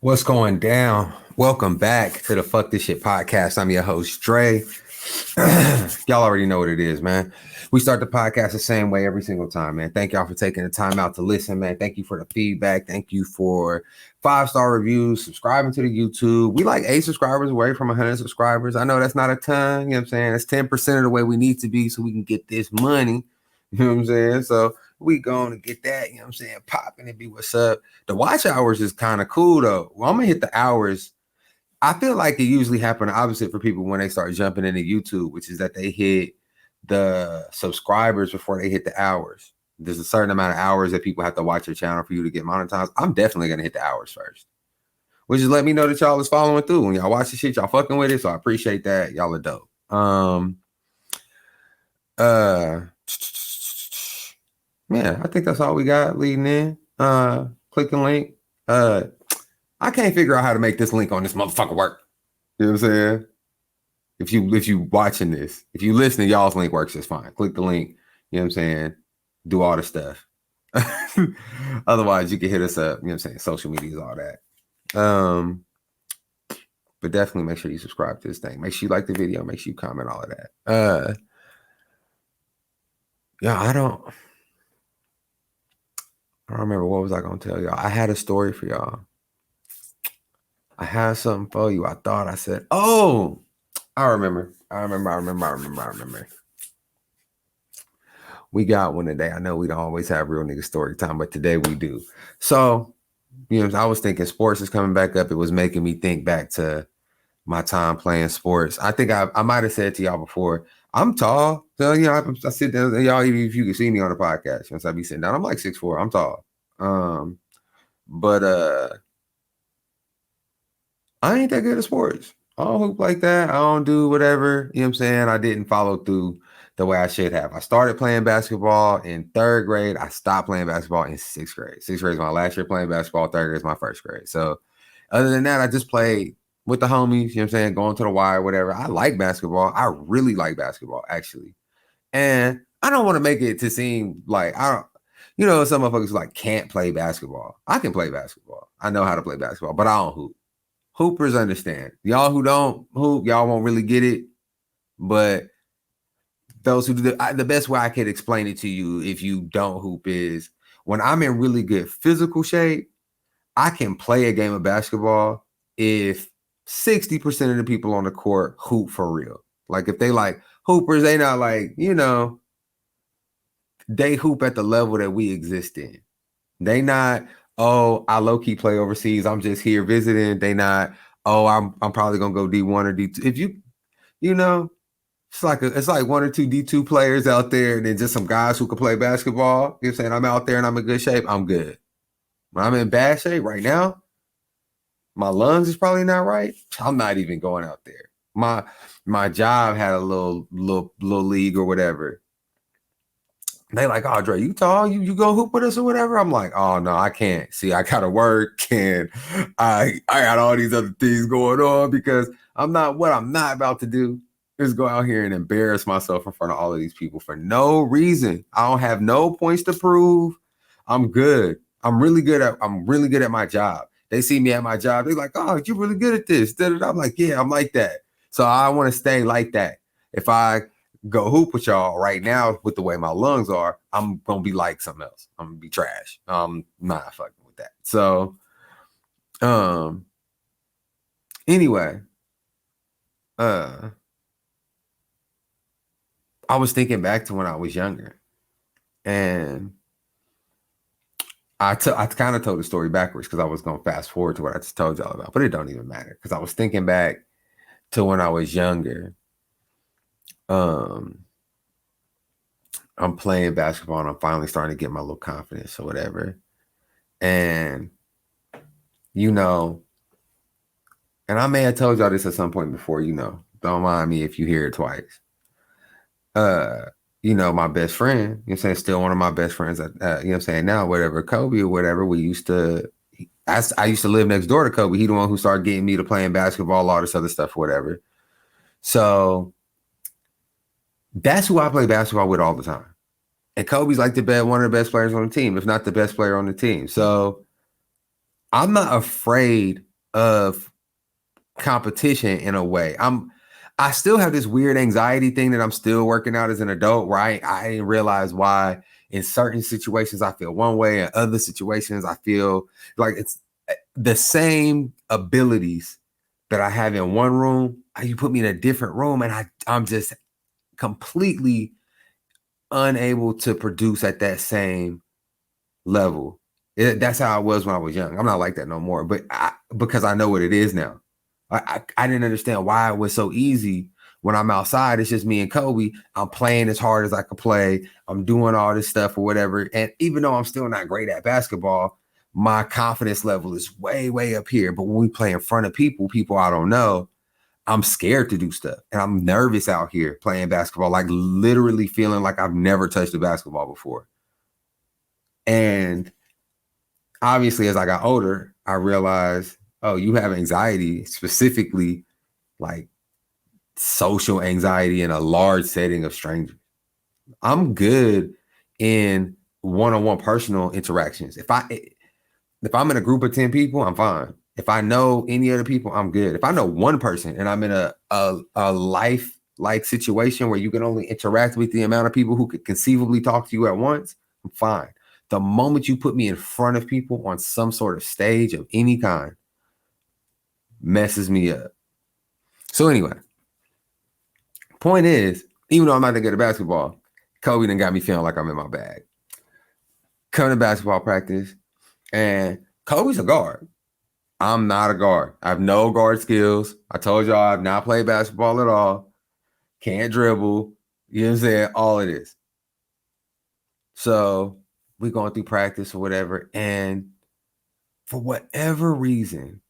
What's going down? Welcome back to the Fuck This Shit podcast. I'm your host, Dre. Y'all already know what it is, man. We start the podcast the same way every single time, man. Thank y'all for taking the time out to listen, man. Thank you for the feedback. Thank you for 5-star reviews, subscribing to the YouTube. We like 8 subscribers away from 100 subscribers. I know that's not a ton, you know what I'm saying? That's 10% of the way we need to be so we can get this money. You know what I'm saying? So we going to get that, you know what I'm saying, popping and be what's up. The watch hours is kind of cool, though. Well, I'm going to hit the hours. I feel like it usually happens opposite for people when they start jumping into YouTube, which is that they hit the subscribers before they hit the hours. There's a certain amount of hours that people have to watch your channel for you to get monetized. I'm definitely going to hit the hours first, which is let me know that y'all is following through. When y'all watch the shit, y'all fucking with it, so I appreciate that. Y'all are dope. Man, I think that's all we got leading in. Click the link. I can't figure out how to make this link on this motherfucker work. You know what I'm saying? If you watching this, if you listening, y'all's link works just fine. Click the link. You know what I'm saying? Do all the stuff. Otherwise, you can hit us up. You know what I'm saying? Social media is all that. But definitely make sure you subscribe to this thing. Make sure you like the video. Make sure you comment all of that. Yeah, I don't remember what was I gonna tell y'all. I had a story for y'all. I had something for you. I thought I said, oh, I remember. We got one today. I know we don't always have real nigga story time, but today we do. So, you know, I was thinking sports is coming back up. It was making me think back to my time playing sports. I think I might have said to y'all before, I'm tall. So, you know, I sit down, y'all, even if you can see me on the podcast, once I be sitting down, I'm like 6'4". I'm tall. But I ain't that good at sports. I don't hoop like that. I don't do whatever. You know what I'm saying? I didn't follow through the way I should have. I started playing basketball in 3rd grade. I stopped playing basketball in 6th grade. 6th grade is my last year playing basketball. 3rd grade is my 1st grade. So other than that, I just played with the homies, you know what I'm saying? Going to the wire, whatever. I like basketball. I really like basketball, actually. And I don't want to make it to seem like some motherfuckers like can't play basketball. I can play basketball. I know how to play basketball, but I don't hoop. Hoopers understand. Y'all who don't hoop, y'all won't really get it. But those who do, the best way I could explain it to you if you don't hoop is when I'm in really good physical shape, I can play a game of basketball if 60% of the people on the court hoop for real. Like if they like hoopers, they not like, you know, they hoop at the level that we exist in. They not, oh, I low-key play overseas. I'm just here visiting. They not, oh, I'm probably gonna go D1 or D2. If you know, it's like 1 or 2 D2 players out there, and then just some guys who can play basketball. You know what I'm saying? I'm out there and I'm in good shape. I'm good. When I'm in bad shape right now, my lungs is probably not right. I'm not even going out there. My job had a little league or whatever. They like, oh, Dre, you tall? You go hoop with us or whatever? I'm like, oh, no, I can't. See, I got to work and I got all these other things going on because I'm not about to do is go out here and embarrass myself in front of all of these people for no reason. I don't have no points to prove. I'm good. I'm really good at my job. They see me at my job. They're like, oh, you're really good at this. I'm like, yeah, I'm like that. So I want to stay like that. If I go hoop with y'all right now with the way my lungs are, I'm gonna be like something else. I'm gonna be trash. I'm not fucking with that. So anyway, I was thinking back to when I was younger, and I kind of told the story backwards because I was gonna fast forward to what I just told y'all about, but it don't even matter because I was thinking back to when I was younger. I'm playing basketball and I'm finally starting to get my little confidence or whatever. And, you know, and I may have told y'all this at some point before, you know, don't mind me if you hear it twice. You know, my best friend, you know what I'm saying, still one of my best friends, you know what I'm saying, now, whatever, Kobe or whatever, I used to live next door to Kobe. He the one who started getting me to playing basketball, all this other stuff, whatever. So that's who I play basketball with all the time. And Kobe's like one of the best players on the team, if not the best player on the team. So I'm not afraid of competition in a way. I still have this weird anxiety thing that I'm still working out as an adult, right? I didn't realize why in certain situations I feel one way, in other situations I feel like it's the same abilities that I have in one room. You put me in a different room and I'm just completely unable to produce at that same level. That's how I was when I was young. I'm not like that no more, but because I know what it is now. I didn't understand why it was so easy when I'm outside. It's just me and Kobe. I'm playing as hard as I could play. I'm doing all this stuff or whatever. And even though I'm still not great at basketball, my confidence level is way, way up here. But when we play in front of people I don't know, I'm scared to do stuff. And I'm nervous out here playing basketball, like literally feeling like I've never touched a basketball before. And obviously, as I got older, I realized, oh, you have anxiety, specifically like social anxiety in a large setting of strangers. I'm good in one-on-one personal interactions. If I'm in a group of 10 people, I'm fine. If I know any other people, I'm good. If I know one person and I'm in a life-like situation where you can only interact with the amount of people who could conceivably talk to you at once, I'm fine. The moment you put me in front of people on some sort of stage of any kind, messes me up. So anyway, point is, even though I'm not that good at basketball, Kobe done got me feeling like I'm in my bag. Come to basketball practice, and Kobe's a guard. I'm not a guard. I have no guard skills. I told y'all I've not played basketball at all. Can't dribble. You know what I'm saying? All of this. So we're going through practice or whatever. And for whatever reason,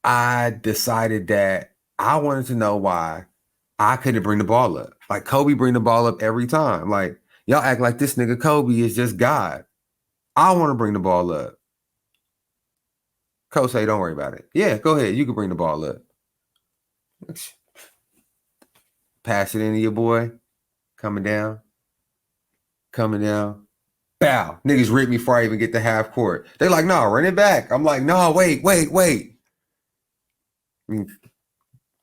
I decided that I wanted to know why I couldn't bring the ball up. Like Kobe bring the ball up every time. Like y'all act like this nigga Kobe is just God. I want to bring the ball up. Coach say, don't worry about it. Yeah, go ahead. You can bring the ball up. Pass it into your boy. Coming down. Bow. Niggas rip me before I even get to half court. They're like, no, run it back. I'm like, no, wait.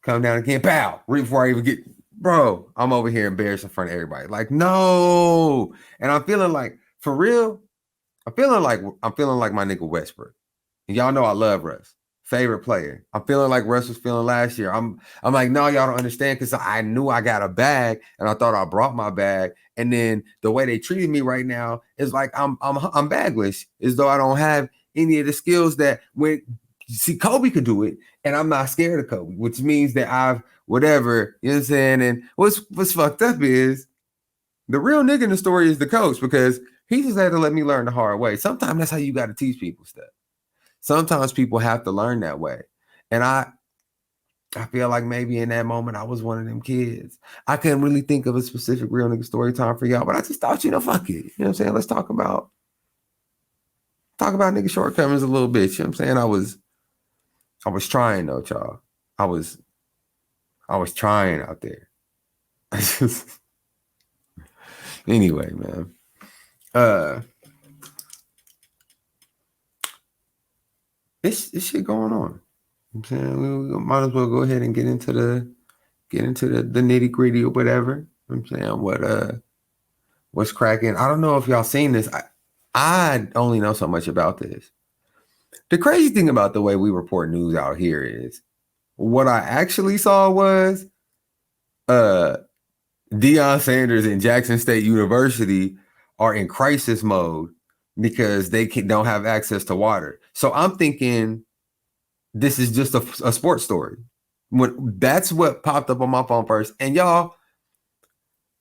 Come down again. Bow. Rip before I even get. Bro, I'm over here embarrassed in front of everybody. Like, no. And I'm feeling like, for real, I'm feeling like my nigga Westbrook. And y'all know I love Russ. Favorite player. I'm feeling like Russ was feeling last year. I'm like, no, y'all don't understand, because I knew I got a bag and I thought I brought my bag. And then the way they treated me right now is like I'm bagless, as though I don't have any of the skills that when see Kobe could do it, and I'm not scared of Kobe, which means that I've whatever, you know what I'm saying? And what's fucked up is the real nigga in the story is the coach, because he just had to let me learn the hard way. Sometimes that's how you got to teach people stuff. Sometimes people have to learn that way. And I feel like maybe in that moment I was one of them kids. I couldn't really think of a specific real nigga story time for y'all, but I just thought, fuck it. You know what I'm saying? Let's talk about nigga shortcomings a little bit. You know what I'm saying? I was trying though, y'all. I was trying out there. Anyway, man. This shit going on. I'm saying we might as well go ahead and get into the nitty gritty or whatever. I'm saying what's cracking. I don't know if y'all seen this. I only know so much about this. The crazy thing about the way we report news out here is what I actually saw was Deion Sanders and Jackson State University are in crisis mode because they don't have access to water. So I'm thinking this is just a sports story. That's what popped up on my phone first. And y'all,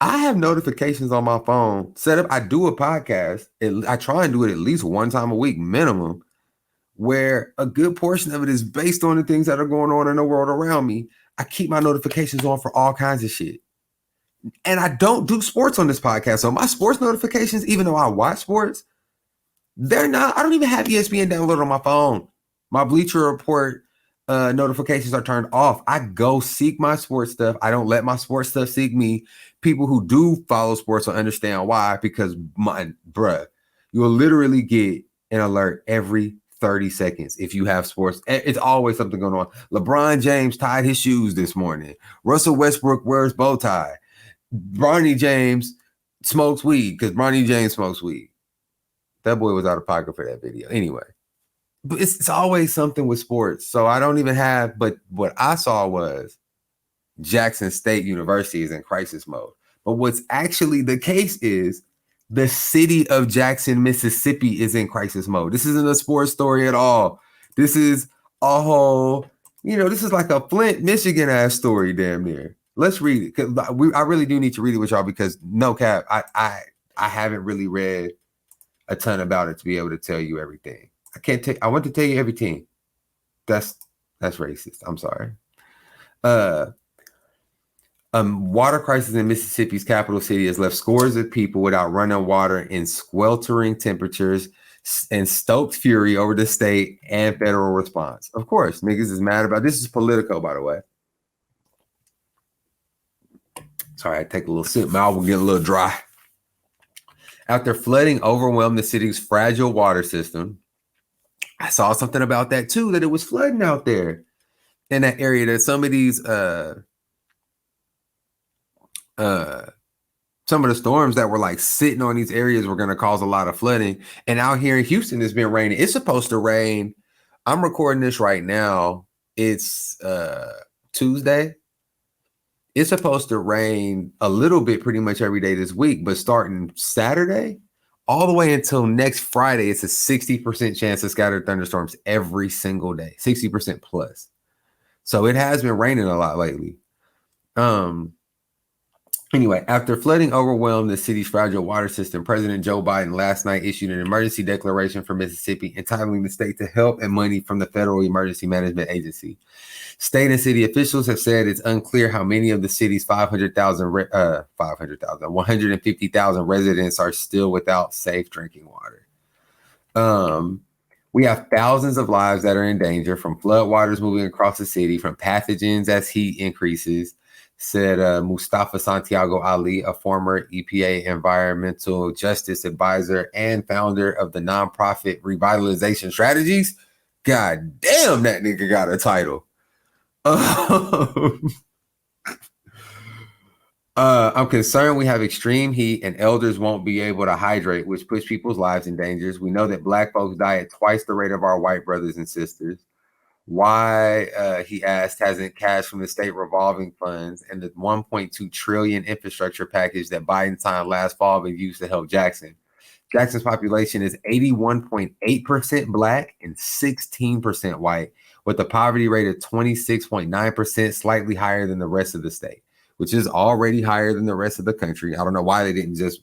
I have notifications on my phone set up. I do a podcast. I try and do it at least one time a week minimum, where a good portion of it is based on the things that are going on in the world around me. I keep my notifications on for all kinds of shit. And I don't do sports on this podcast. So my sports notifications, even though I watch sports, I don't even have ESPN downloaded on my phone. My Bleacher Report notifications are turned off. I go seek my sports stuff. I don't let my sports stuff seek me. People who do follow sports will understand why, because you'll literally get an alert every 30 seconds if you have sports. It's always something going on. LeBron James tied his shoes this morning. Russell Westbrook wears bow tie. Bronny James smokes weed because Bronny James smokes weed. That boy was out of pocket for that video. Anyway, but it's always something with sports. So I don't even have, but what I saw was Jackson State University is in crisis mode. But what's actually the case is the city of Jackson, Mississippi is in crisis mode. This isn't a sports story at all. This is a whole, this is like a Flint, Michigan ass story damn near. Let's read it. Cause I really do need to read it with y'all because no cap, I haven't really read a ton about it to be able to tell you everything. I want to tell you everything. That's racist. I'm sorry. Water crisis in Mississippi's capital city has left scores of people without running water in sweltering temperatures and stoked fury over the state and federal response. Of course, niggas is mad about this. Is Politico, by the way. Sorry, I take a little sip. Mouth will get a little dry. After flooding overwhelmed the city's fragile water system, I saw something about that too, that it was flooding out there in that area, that some of these some of the storms that were like sitting on these areas were going to cause a lot of flooding. And out here in Houston, it's been raining. It's supposed to rain. I'm recording this right now. It's Tuesday. It's supposed to rain a little bit pretty much every day this week, but starting Saturday all the way until next Friday, it's a 60% chance of scattered thunderstorms every single day, 60% plus. So it has been raining a lot lately. Anyway, after flooding overwhelmed the city's fragile water system, President Joe Biden last night issued an emergency declaration for Mississippi, entitling the state to help and money from the Federal Emergency Management Agency. State and city officials have said it's unclear how many of the city's 150,000 residents are still without safe drinking water. We have thousands of lives that are in danger from floodwaters moving across the city, from pathogens as heat increases, said Mustafa Santiago Ali, a former EPA environmental justice advisor and founder of the nonprofit Revitalization Strategies. God damn, that nigga got a title. I'm concerned we have extreme heat and elders won't be able to hydrate, which puts people's lives in danger. We know that Black folks die at twice the rate of our white brothers and sisters. Why, he asked, hasn't cash from the state revolving funds and the $1.2 trillion infrastructure package that Biden signed last fall been used to help Jackson? Jackson's population is 81.8% Black and 16% white, with a poverty rate of 26.9%, slightly higher than the rest of the state, which is already higher than the rest of the country. I don't know why they didn't just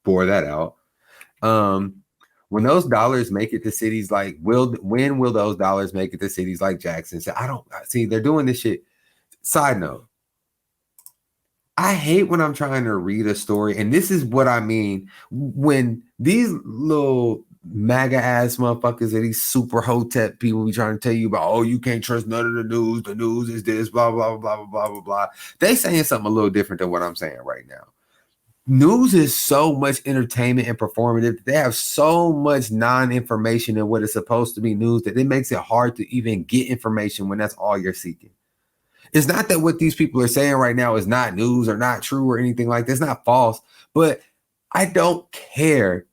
bore that out. When those dollars make it to cities like, when will those dollars make it to cities like Jackson? So I don't see, they're doing this shit. Side note, I hate when I'm trying to read a story, and this is what I mean when these little MAGA ass motherfuckers and these super hotep people be trying to tell you about, oh, you can't trust none of the news. The news is this, blah, blah, blah, blah, blah, blah, blah. They saying something a little different than what I'm saying right now. News is so much entertainment and performative. They have so much non-information in what is supposed to be news that it makes it hard to even get information when that's all you're seeking. It's not that what these people are saying right now is not news or not true or anything like that. It's not false, but I don't care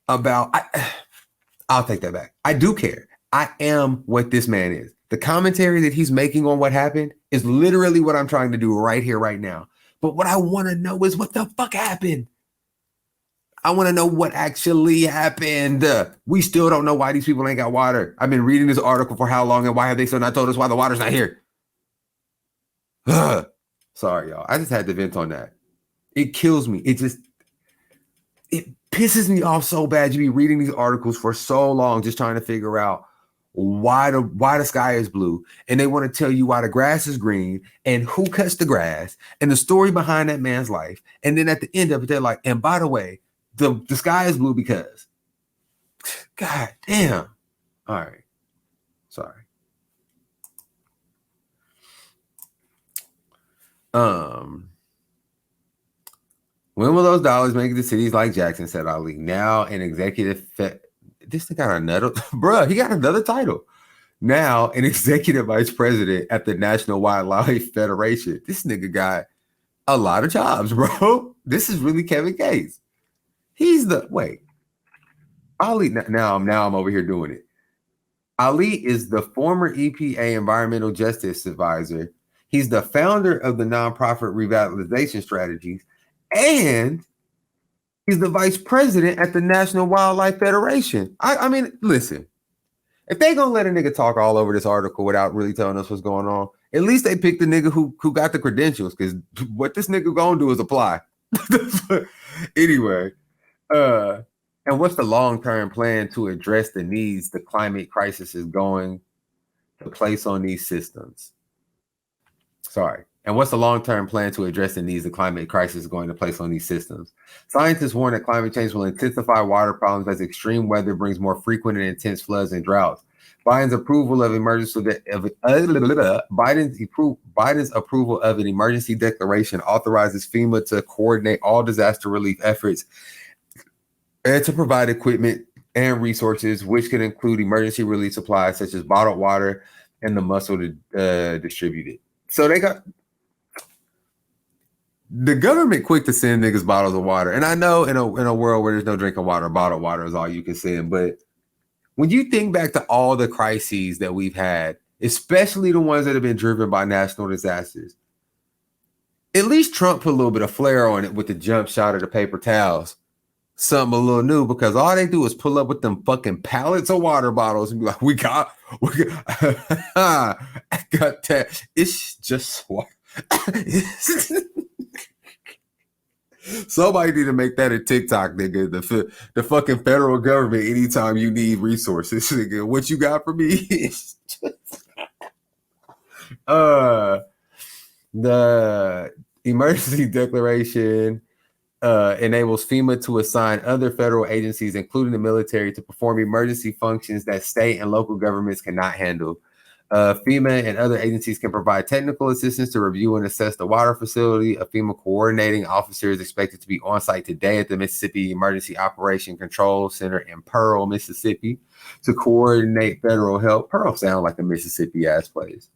about, I'll take that back. I do care. I am what this man is. The commentary that he's making on what happened is literally what I'm trying to do right here, right now. But what I want to know is what the fuck happened. I want to know what actually happened. We still don't know why these people ain't got water. I've been reading this article for how long, and why have they still not told us why the water's not here? Sorry, y'all. I just had to vent on that. It kills me. It pisses me off so bad. You be reading these articles for so long just trying to figure out why the sky is blue, and they want to tell you why the grass is green and who cuts the grass and the story behind that man's life. And then at the end of it, they're like, and by the way, the sky is blue because, God damn. All right. Sorry. When will those dollars make it to cities like Jackson, said Ali. Now an executive this thing got another, bruh, he got another title. Now, an executive vice president at the National Wildlife Federation. This nigga got a lot of jobs, bro. This is really Kevin Gates. He's the wait. Ali now I'm over here doing it. Ali is the former EPA Environmental Justice Advisor. He's the founder of the nonprofit revitalization strategies, and he's the vice president at the National Wildlife Federation. I mean, listen, if they gonna let a nigga talk all over this article without really telling us what's going on, at least they picked the nigga who got the credentials, because what this nigga gonna do is apply. Anyway, and what's the long-term plan to address the needs the climate crisis is going to place on these systems? And what's the long-term plan to address the needs the climate crisis is going to place on these systems? Scientists warn that climate change will intensify water problems as extreme weather brings more frequent and intense floods and droughts. Biden's approval of Biden's approval of an emergency declaration authorizes FEMA to coordinate all disaster relief efforts and to provide equipment and resources, which can include emergency relief supplies such as bottled water and the muscle to distribute it. So they got the government quick to send niggas bottles of water. And I know in a world where there's no drinking water, bottled water is all you can send. But when you think back to all the crises that we've had, especially the ones that have been driven by national disasters, at least Trump put a little bit of flair on it with the jump shot of the paper towels. Something a little new, because all they do is pull up with them fucking pallets of water bottles and be like, we got I got that. It's just water. Somebody need to make that a TikTok, nigga. The fucking federal government, anytime you need resources, nigga, what you got for me is the emergency declaration enables FEMA to assign other federal agencies, including the military, to perform emergency functions that state and local governments cannot handle. FEMA and other agencies can provide technical assistance to review and assess the water facility. A FEMA coordinating officer is expected to be on site today at the Mississippi Emergency Operation Control Center in Pearl, Mississippi, to coordinate federal help. Pearl sounds like a Mississippi-ass place.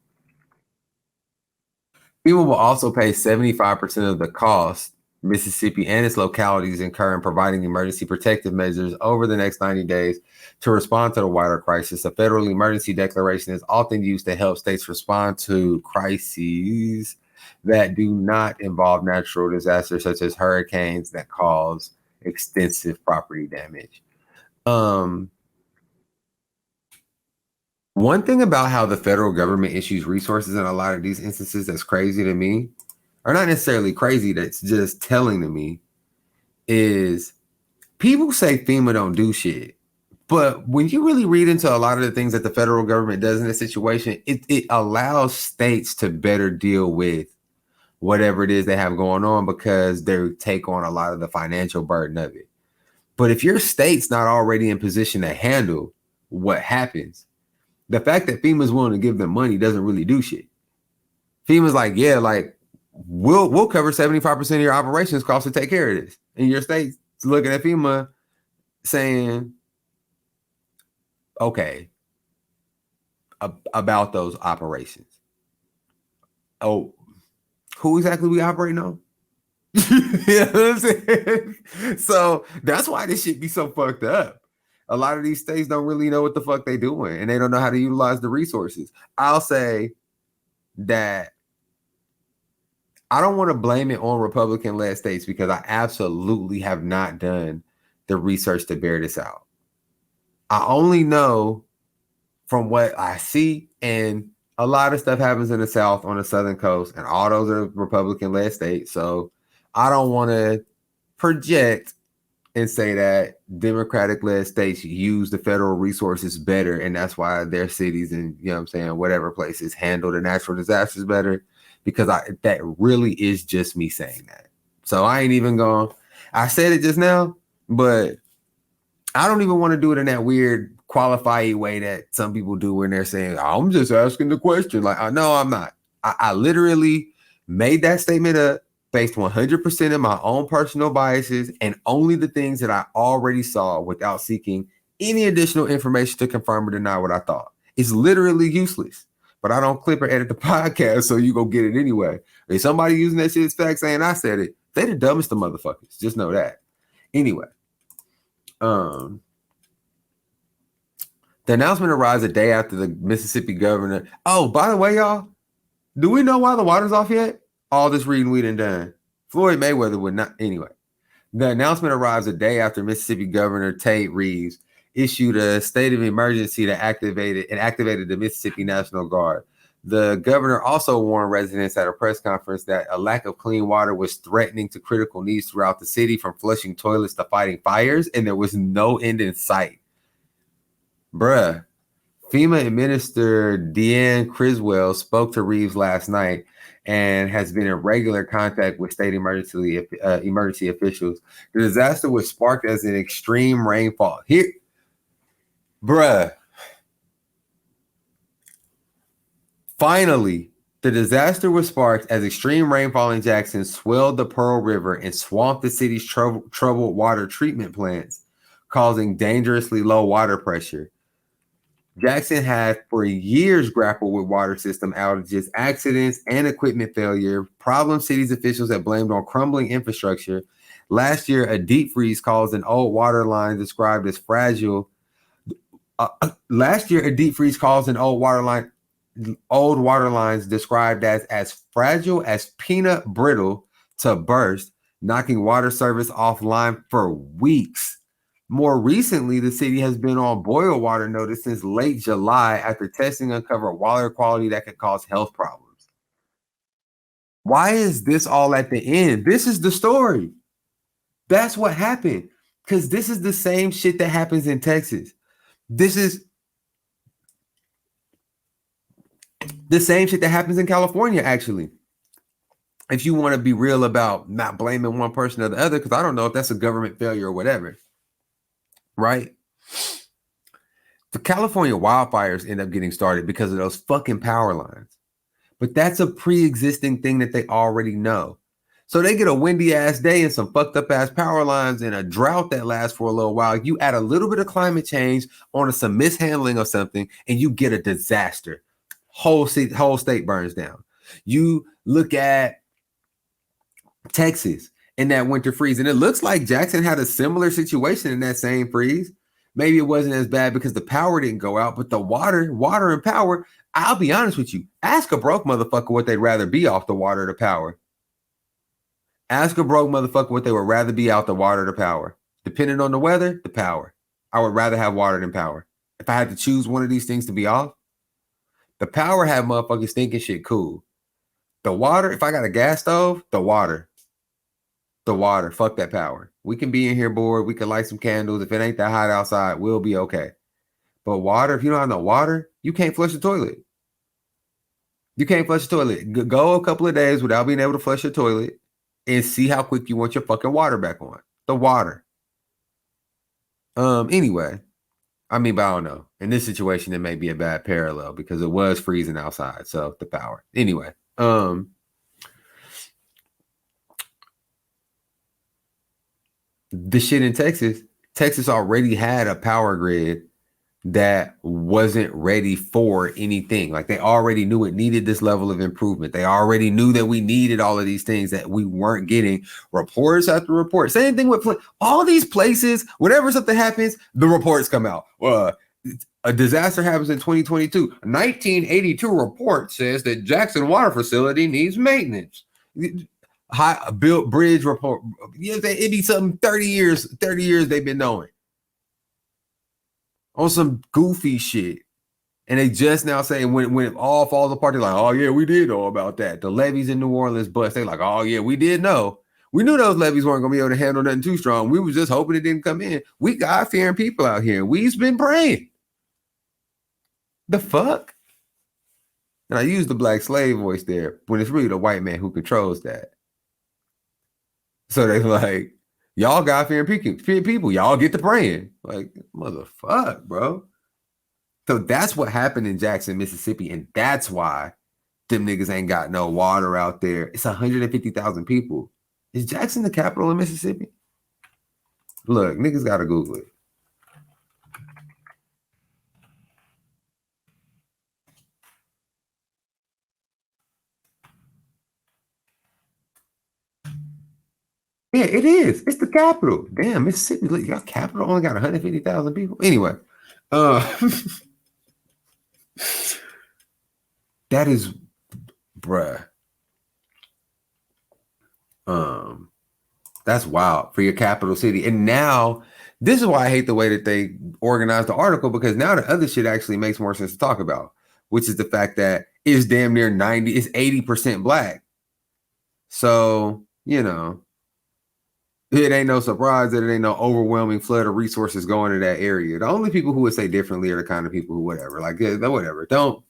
FEMA will also pay 75% of the cost Mississippi and its localities incur in providing emergency protective measures over the next 90 days to respond to the water crisis. A federal emergency declaration is often used to help states respond to crises that do not involve natural disasters, such as hurricanes that cause extensive property damage. One thing about how the federal government issues resources in a lot of these instances that's crazy to me, or not necessarily crazy, that's just telling to me, is people say FEMA don't do shit. But when you really read into a lot of the things that the federal government does in this situation, it allows states to better deal with whatever it is they have going on, because they take on a lot of the financial burden of it. But if your state's not already in position to handle what happens, the fact that FEMA's willing to give them money doesn't really do shit. FEMA's like, yeah, like, we'll cover 75% of your operations costs to take care of this. And your state's looking at FEMA saying, okay, about those operations. Oh, who exactly we operating on? You know what I'm saying? So that's why this shit be so fucked up. A lot of these states don't really know what the fuck they doing, and they don't know how to utilize the resources. I'll say that I don't want to blame it on Republican-led states, because I absolutely have not done the research to bear this out. I only know from what I see, and a lot of stuff happens in the South on the Southern coast, and all those are Republican-led states. So I don't want to project and say that Democratic-led states use the federal resources better, and that's why their cities and, you know what I'm saying, whatever places handle the natural disasters better, because that really is just me saying that. So I ain't even going, I said it just now, but I don't even want to do it in that weird qualified way that some people do when they're saying, I'm just asking the question. Like, no, I'm not. I literally made that statement up based 100% of my own personal biases and only the things that I already saw, without seeking any additional information to confirm or deny what I thought. It's literally useless. But I don't clip or edit the podcast, so you go get it anyway. If somebody using that shit as fact saying I said it, they the dumbest of motherfuckers. Just know that. Anyway, the announcement arrives a day after the Mississippi governor. Oh, by the way, y'all, do we know why the water's off yet? All this reading we done done. Floyd Mayweather would not. Anyway, the announcement arrives a day after Mississippi Governor Tate Reeves issued a state of emergency that activated the Mississippi National Guard. The governor also warned residents at a press conference that a lack of clean water was threatening to critical needs throughout the city, from flushing toilets to fighting fires, and there was no end in sight. Bruh. FEMA Administrator Deanne Criswell spoke to Reeves last night and has been in regular contact with state emergency officials. The disaster was sparked as an extreme rainfall. Here, bruh. Finally, the disaster was sparked as extreme rainfall in Jackson swelled the Pearl River and swamped the city's troubled water treatment plants, causing dangerously low water pressure. Jackson had for years grappled with water system outages, accidents, and equipment failure, problems city's officials have blamed on crumbling infrastructure. Last year, a deep freeze caused an old water line described as fragile. Old water lines described as fragile as peanut brittle to burst, knocking water service offline for weeks. More recently, the city has been on boil water notice since late July after testing uncovered water quality that could cause health problems. Why is this all at the end? This is the story. That's what happened. Because this is the same shit that happens in Texas. This is the same shit that happens in California, actually. If you want to be real about not blaming one person or the other, because I don't know if that's a government failure or whatever. Right? The California wildfires end up getting started because of those fucking power lines. But that's a pre-existing thing that they already know. So they get a windy ass day and some fucked up ass power lines and a drought that lasts for a little while. You add a little bit of climate change on some mishandling of something and you get a disaster. Whole state burns down. You look at Texas in that winter freeze, and it looks like Jackson had a similar situation in that same freeze. Maybe it wasn't as bad because the power didn't go out, but the water and power, I'll be honest with you. Ask a broke motherfucker what they'd rather be off the water or the power. Ask a broke motherfucker what they would rather be out the water or the power. Depending on the weather, the power. I would rather have water than power. If I had to choose one of these things to be off, the power have motherfuckers thinking shit cool. The water, if I got a gas stove, the water, fuck that power. We can be in here bored. We can light some candles. If it ain't that hot outside, we'll be okay. But water, if you don't have no water, you can't flush the toilet. You can't flush the toilet. Go a couple of days without being able to flush your toilet and see how quick you want your fucking water back on. The water. Anyway, I mean, but I don't know. In this situation, it may be a bad parallel because it was freezing outside. So the power. Anyway, the shit in Texas already had a power grid that wasn't ready for anything. Like they already knew it needed this level of improvement. They already knew that we needed all of these things that we weren't getting. Reports after report. Same thing with all these places. Whenever something happens, the reports come out. A disaster happens in 2022. A 1982 report says that Jackson Water Facility needs maintenance. High built bridge report. It'd be something 30 years they've been knowing. On some goofy shit. And they just now say when it all falls apart, they're like, oh yeah, we did know about that. The levees in New Orleans bust. They're like, oh yeah, we did know. We knew those levees weren't gonna be able to handle nothing too strong. We was just hoping it didn't come in. We God-fearing people out here. We've been praying. The fuck? And I use the black slave voice there when it's really the white man who controls that. So they're like, y'all God-fearing people, y'all get to praying. Like, motherfuck, bro. So that's what happened in Jackson, Mississippi, and that's why them niggas ain't got no water out there. It's 150,000 people. Is Jackson the capital of Mississippi? Look, niggas gotta Google it. Yeah, it is. It's the capital. Damn, Mississippi. Look, your capital only got 150,000 people. Anyway, uh, that is, bruh. Um, that's wild for your capital city. And now, this is why I hate the way that they organized the article, because now the other shit actually makes more sense to talk about, which is the fact that it's damn near 90, it's 80% black. So, it ain't no surprise that it ain't no overwhelming flood of resources going to that area. The only people who would say differently are the kind of people who whatever, like whatever.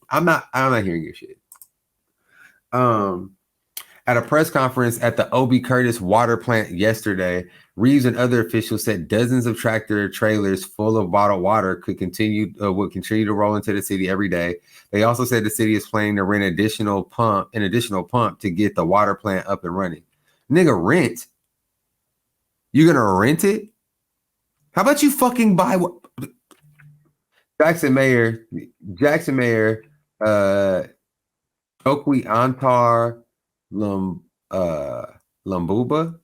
I'm not hearing your shit. At a press conference at the O.B. Curtis water plant yesterday, Reeves and other officials said dozens of tractor trailers full of bottled water would continue to roll into the city every day. They also said the city is planning to rent an additional pump to get the water plant up and running. Nigga, rent? You're gonna rent it? How about you fucking buy what? Jackson Mayor, Okwi Antar Lumumba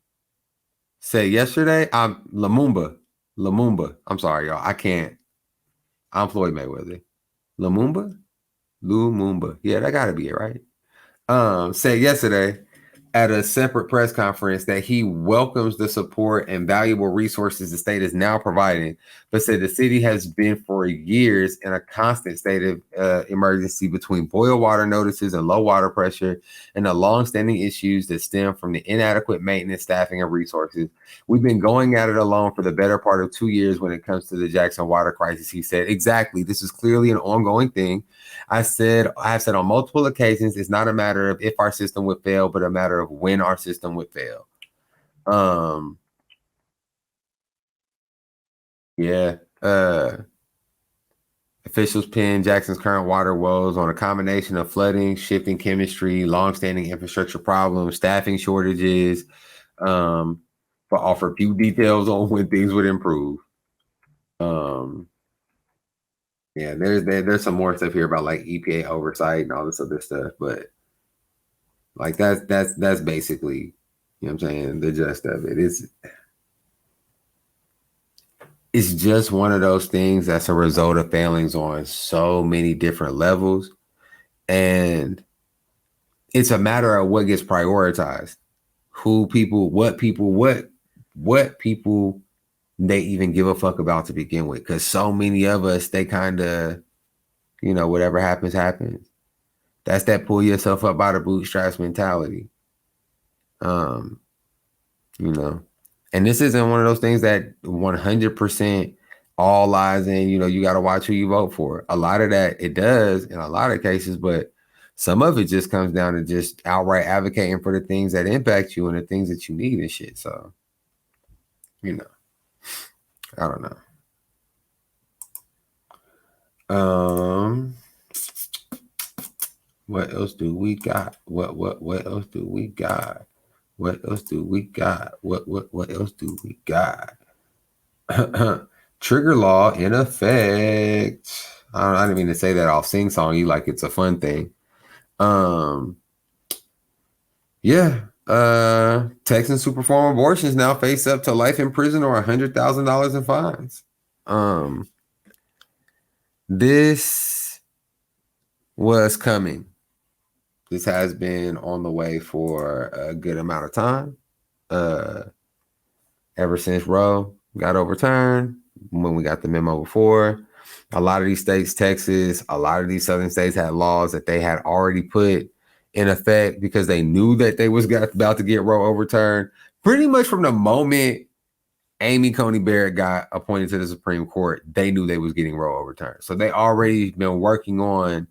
said yesterday, Lumumba. I'm sorry, y'all. I can't. I'm Floyd Mayweather. Lumumba. Yeah, that gotta be it, right? Said yesterday at a separate press conference that he welcomes the support and valuable resources the state is now providing, but said the city has been for years in a constant state of emergency between boil water notices and low water pressure and the longstanding issues that stem from the inadequate maintenance, staffing, and resources. We've been going at it alone for the better part of 2 years when it comes to the Jackson water crisis, he said. Exactly. This is clearly an ongoing thing. I have said on multiple occasions, it's not a matter of if our system would fail, but a matter of when our system would fail. Yeah. Officials pin Jackson's current water woes on a combination of flooding, shifting chemistry, longstanding infrastructure problems, staffing shortages, but offer few details on when things would improve. Yeah, there's some more stuff here about like EPA oversight and all this other stuff, but like that's basically, you know what I'm saying, the gist of it. It's just one of those things that's a result of failings on so many different levels, and it's a matter of what gets prioritized, what people they even give a fuck about to begin with, because so many of us, they kind of, whatever happens happens. That's that pull yourself up by the bootstraps mentality. And this isn't one of those things that 100% all lies in, you got to watch who you vote for. A lot of that, it does in a lot of cases, but some of it just comes down to just outright advocating for the things that impact you and the things that you need and shit. So, I don't know. What else do we got? What else do we got? What else do we got? What else do we got? Trigger law in effect. I didn't mean to say that. I'll sing song you like it's a fun thing. Yeah. Texans who perform abortions now face up to life in prison or $100,000 in fines. This was coming. This has been on the way for a good amount of time. Ever since Roe got overturned, when we got the memo before, a lot of these states, Texas, a lot of these southern states had laws that they had already put in effect because they knew that they was about to get Roe overturned. Pretty much from the moment Amy Coney Barrett got appointed to the Supreme Court, they knew they was getting Roe overturned. So they already been working on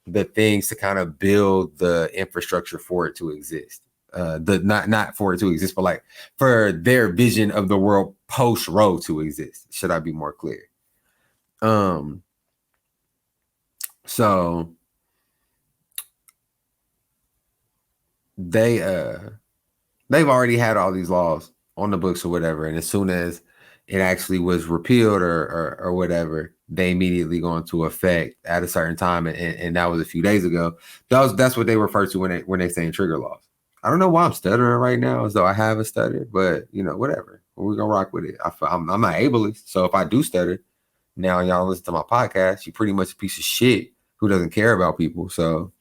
the things to kind of build the infrastructure for it to exist. Not for it to exist, but like for their vision of the world post Roe to exist. Should I be more clear? So they've already had all these laws on the books or whatever, and as soon as it actually was repealed or whatever, they immediately go into effect at a certain time, and that was a few days ago. That's what they refer to when they saying trigger laws. I don't know why I'm stuttering right now, as though I have a stutter, but whatever. We're gonna rock with it. I'm not ableist, so if I do stutter, now y'all listen to my podcast, you're pretty much a piece of shit who doesn't care about people. So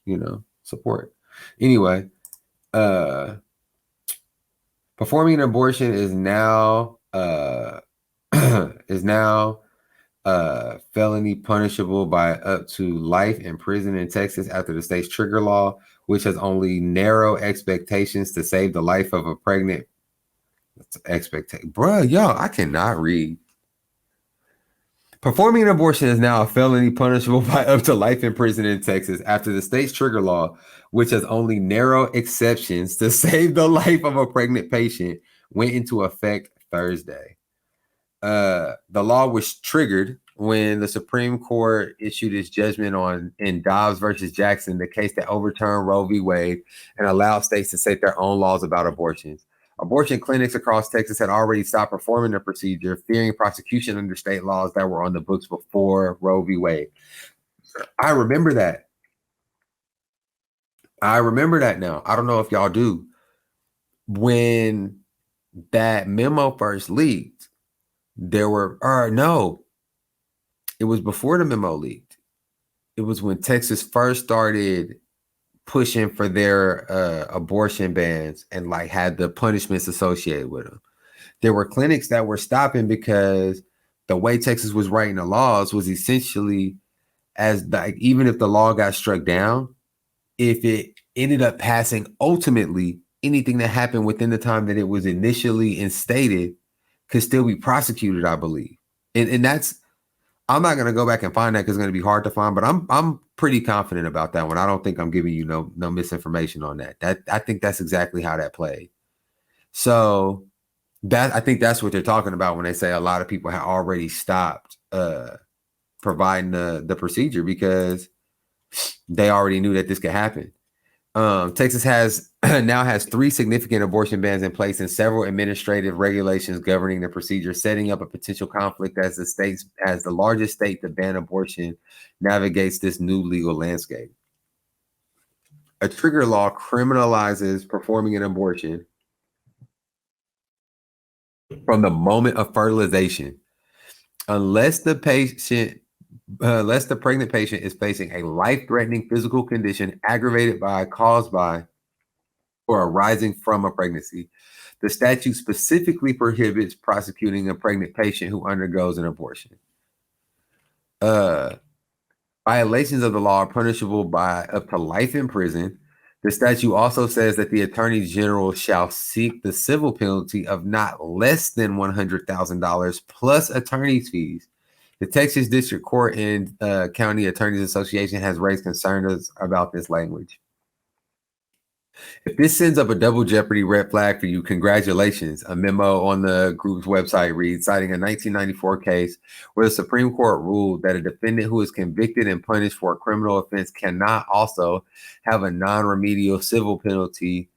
support. Anyway, performing an abortion is now is now felony punishable by up to life in prison in Texas after the state's trigger law, which has only narrow expectations to save the life of a pregnant Bruh, yo, I cannot read. Performing an abortion is now a felony punishable by up to life in prison in Texas after the state's trigger law, which has only narrow exceptions to save the life of a pregnant patient, went into effect Thursday. The law was triggered when the Supreme Court issued its judgment in Dobbs versus Jackson, the case that overturned Roe v. Wade and allowed states to set their own laws about abortions. Abortion clinics across Texas had already stopped performing the procedure, fearing prosecution under state laws that were on the books before Roe v. Wade. I remember that. Now. I don't know if y'all do. When that memo first leaked, it was before the memo leaked. It was when Texas first started pushing for their abortion bans and like had the punishments associated with them. There were clinics that were stopping because the way Texas was writing the laws was essentially as like, even if the law got struck down, if it ended up passing, ultimately anything that happened within the time that it was initially instated could still be prosecuted, I believe. And that's, I'm not going to go back and find that because it's going to be hard to find, but I'm pretty confident about that one. I don't think I'm giving you no misinformation on that. I think that's exactly how that played. So I think that's what they're talking about when they say a lot of people have already stopped providing the procedure because they already knew that this could happen. Texas now has 3 significant abortion bans in place and several administrative regulations governing the procedure, setting up a potential conflict as the largest state to ban abortion navigates this new legal landscape. A trigger law criminalizes performing an abortion from the moment of fertilization, unless the pregnant patient is facing a life-threatening physical condition aggravated by, caused by, or arising from a pregnancy. The statute specifically prohibits prosecuting a pregnant patient who undergoes an abortion. Violations of the law are punishable by up to life in prison. The statute also says that the Attorney General shall seek the civil penalty of not less than $100,000 plus attorney's fees. The Texas District Court and County Attorneys Association has raised concerns about this language. If this sends up a double jeopardy red flag for you, congratulations. A memo on the group's website reads, citing a 1994 case where the Supreme Court ruled that a defendant who is convicted and punished for a criminal offense cannot also have a non-remedial civil penalty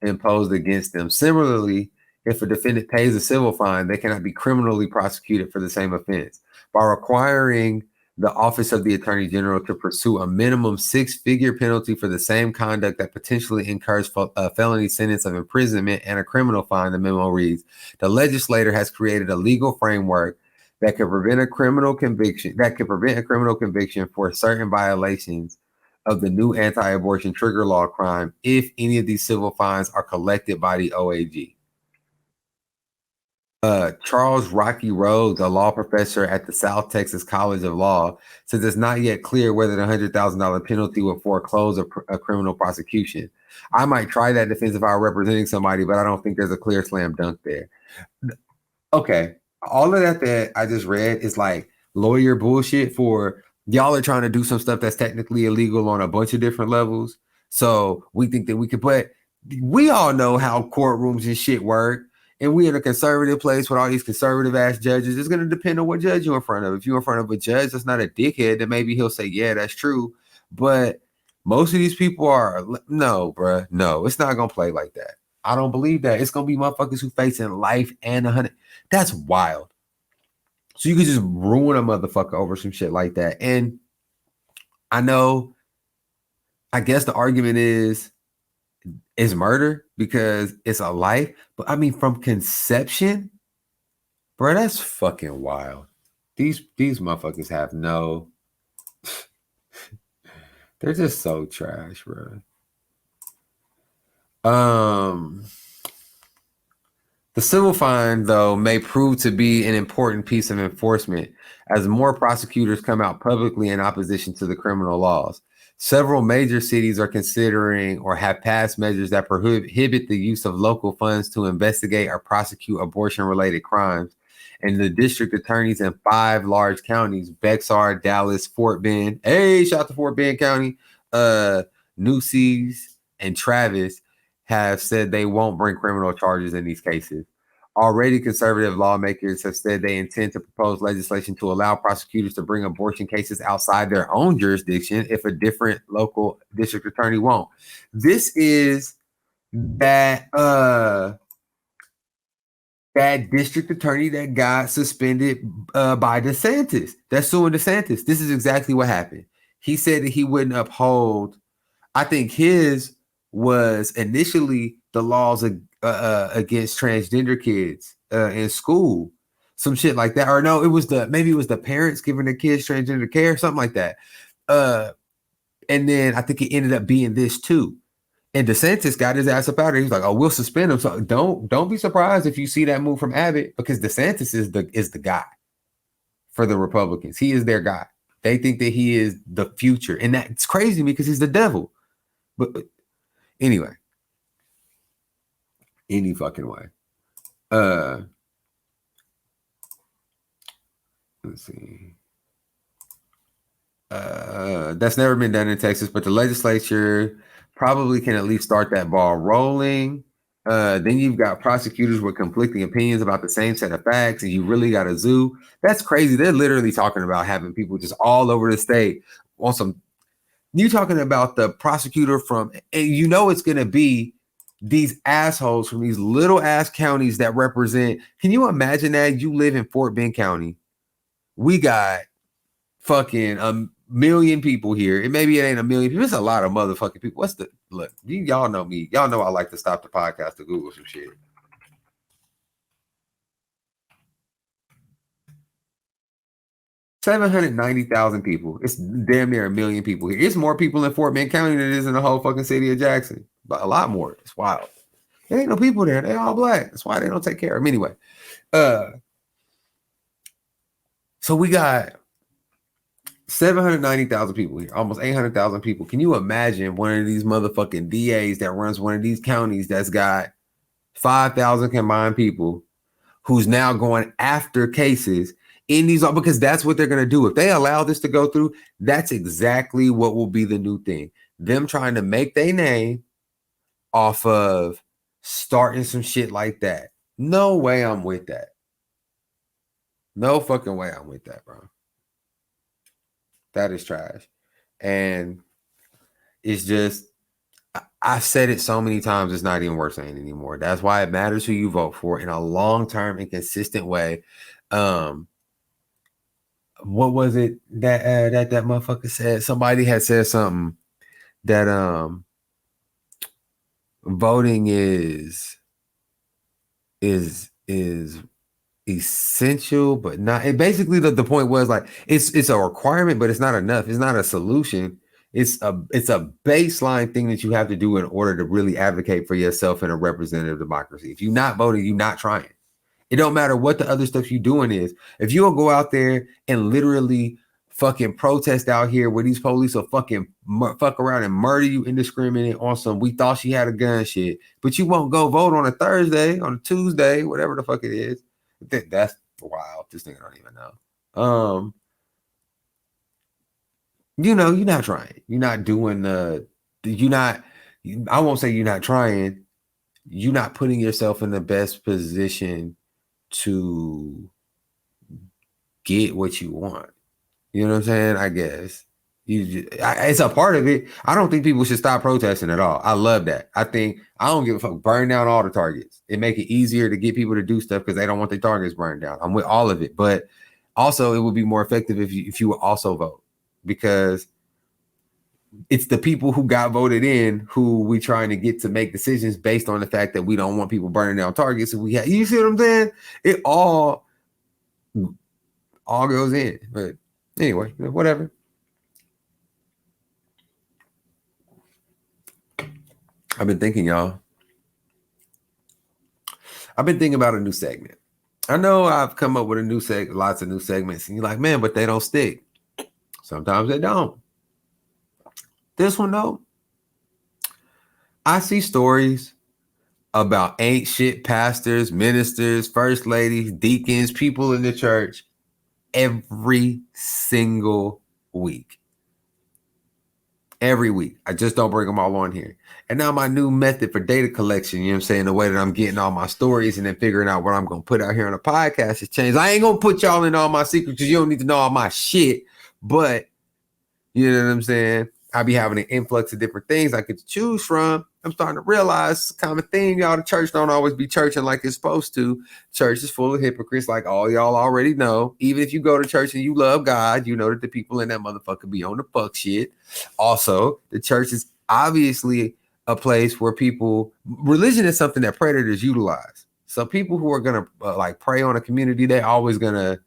imposed against them. Similarly, if a defendant pays a civil fine, they cannot be criminally prosecuted for the same offense. By requiring the Office of the Attorney General to pursue a minimum 6-figure penalty for the same conduct that potentially incurs a felony sentence of imprisonment and a criminal fine, the memo reads, the legislator has created a legal framework that could prevent a criminal conviction for certain violations of the new anti-abortion trigger law crime if any of these civil fines are collected by the OAG. Charles Rocky Rhodes, a law professor at the South Texas College of Law, says it's not yet clear whether the $100,000 penalty will foreclose a criminal prosecution. I might try that defense if I were representing somebody, but I don't think there's a clear slam dunk there. Okay, all of that I just read is like lawyer bullshit for y'all are trying to do some stuff that's technically illegal on a bunch of different levels. So we think that we could, but we all know how courtrooms and shit work. And we in a conservative place with all these conservative ass judges. It's going to depend on what judge you're in front of. If you're in front of a judge that's not a dickhead, then maybe he'll say, yeah, that's true. But most of these people are, no, bruh, no, it's not going to play like that. I don't believe that. It's going to be motherfuckers who facing life and 100. That's wild. So you could just ruin a motherfucker over some shit like that. And I guess the argument is, is murder because it's a life. But I mean, from conception, bro, that's fucking wild. These motherfuckers have no. They're just so trash, bro. The civil fine, though, may prove to be an important piece of enforcement as more prosecutors come out publicly in opposition to the criminal laws. Several major cities are considering or have passed measures that prohibit the use of local funds to investigate or prosecute abortion-related crimes. And the district attorneys in 5 large counties, Bexar, Dallas, Fort Bend, shout out to Fort Bend County, Nueces, and Travis, have said they won't bring criminal charges in these cases. Already, conservative lawmakers have said they intend to propose legislation to allow prosecutors to bring abortion cases outside their own jurisdiction if a different local district attorney won't. This is that district attorney that got suspended by DeSantis. That's suing DeSantis. This is exactly what happened. He said that he wouldn't uphold. I think his was initially the laws against transgender kids in school, some shit like that. Or no, maybe it was the parents giving their kids transgender care, something like that. And then I think it ended up being this too. And DeSantis got his ass up out of there. He's like, "Oh, we'll suspend him." So don't be surprised if you see that move from Abbott, because DeSantis is the guy for the Republicans. He is their guy. They think that he is the future, and that's crazy to me because he's the devil. But anyway, any fucking way. Let's see. That's never been done in Texas, but the legislature probably can at least start that ball rolling. Then you've got prosecutors with conflicting opinions about the same set of facts, and you really got a zoo. That's crazy. They're literally talking about having people just all over the state on some. You talking about the prosecutor from, and you know it's going to be these assholes from these little ass counties that represent. Can you imagine that? You live in Fort Bend County. We got fucking a million people here. And maybe it ain't a million people. It's a lot of motherfucking people. Look, y'all know me. Y'all know I like to stop the podcast to Google some shit. 790,000 people. It's damn near a million people here. It's more people in Fort Bend County than it is in the whole fucking city of Jackson. But a lot more. It's wild. There ain't no people there. They all black. That's why they don't take care of them. Anyway. So we got 790,000 people here, almost 800,000 people. Can you imagine one of these motherfucking DAs that runs one of these counties that's got 5,000 combined people who's now going after cases in these, because that's what they're going to do. If they allow this to go through, that's exactly what will be the new thing. Them trying to make their name off of starting some shit like that. No way I'm with that. No fucking way I'm with that, bro. That is trash. And it's just, I've said it so many times, it's not even worth saying anymore. That's why it matters who you vote for in a long-term and consistent way. What was it that motherfucker said? Somebody had said something that voting is essential, but not. And basically, the point was like it's a requirement, but it's not enough. It's not a solution. It's a baseline thing that you have to do in order to really advocate for yourself in a representative democracy. If you're not voting, you're not trying. It don't matter what the other stuff you're doing is. If you don't go out there and literally fucking protest out here where these police will fucking fuck around and murder you indiscriminate on some we thought she had a gun shit, but you won't go vote on a Thursday, on a Tuesday, whatever the fuck it is. That's wild. This thing I don't even know. You're not trying. You're not doing I won't say you're not trying. You're not putting yourself in the best position to get what you want. You know what I'm saying? I guess it's a part of it. I don't think people should stop protesting at all. I love that. I don't give a fuck. Burn down all the targets. It make it easier to get people to do stuff because they don't want their targets burned down. I'm with all of it, but also it would be more effective if you would also vote, because it's the people who got voted in who we trying to get to make decisions based on the fact that we don't want people burning down targets. And you see what I'm saying? It all goes in. But anyway, whatever. I've been thinking, y'all. I've been thinking about a new segment. I know I've come up with lots of new segments, and you're like, man, but they don't stick. Sometimes they don't. This one, though, I see stories about ain't shit pastors, ministers, first ladies, deacons, people in the church every single week. Every week. I just don't bring them all on here. And now my new method for data collection, you know what I'm saying, the way that I'm getting all my stories and then figuring out what I'm going to put out here on the podcast has changed. I ain't going to put y'all in all my secrets because you don't need to know all my shit. But, you know what I'm saying? I be having an influx of different things I could choose from. I'm starting to realize common theme, y'all. The church don't always be churching like it's supposed to. Church is full of hypocrites, like all y'all already know. Even if you go to church and you love God, you know that the people in that motherfucker be on the fuck shit. Also, the church is obviously a place where religion is something that predators utilize. So people who are gonna like prey on a community, they're always gonna.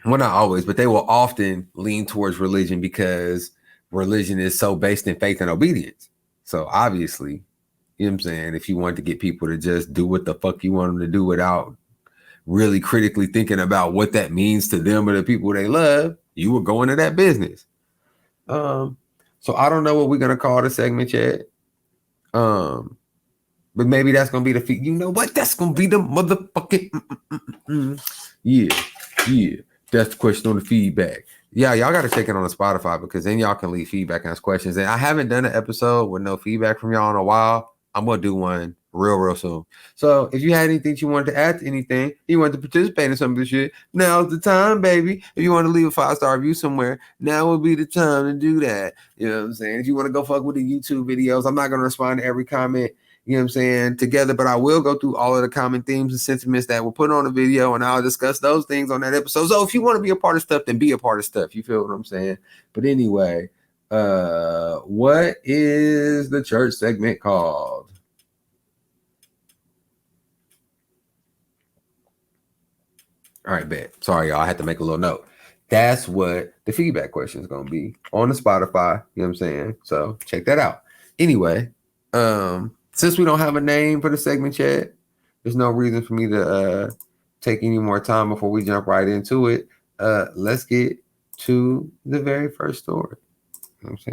Well, not always, but they will often lean towards religion because religion is so based in faith and obedience. So obviously, you know what I'm saying? If you want to get people to just do what the fuck you want them to do without really critically thinking about what that means to them or the people they love, you will go into that business. So I don't know what we're going to call the segment yet. But maybe that's going to be you know what? That's going to be the motherfucking. Yeah. That's the question on the feedback. Yeah, y'all got to check it on the Spotify because then y'all can leave feedback and ask questions. And I haven't done an episode with no feedback from y'all in a while. I'm going to do one real soon. So if you had anything you wanted to add to anything, you wanted to participate in some of this shit, now's the time, baby. If you want to leave a 5-star review somewhere, now would be the time to do that. You know what I'm saying? If you want to go fuck with the YouTube videos, I'm not going to respond to every comment. You know what I'm saying, together, but I will go through all of the common themes and sentiments that were put on the video, and I'll discuss those things on that episode. So if you want to be a part of stuff, then be a part of stuff. You feel what I'm saying? But anyway, what is the church segment called? All right, bet. Sorry, y'all. I had to make a little note. That's what the feedback question is going to be on the Spotify. You know what I'm saying? So check that out. Anyway, since we don't have a name for the segment yet, there's no reason for me to take any more time before we jump right into it. Let's get to the very first story. You know what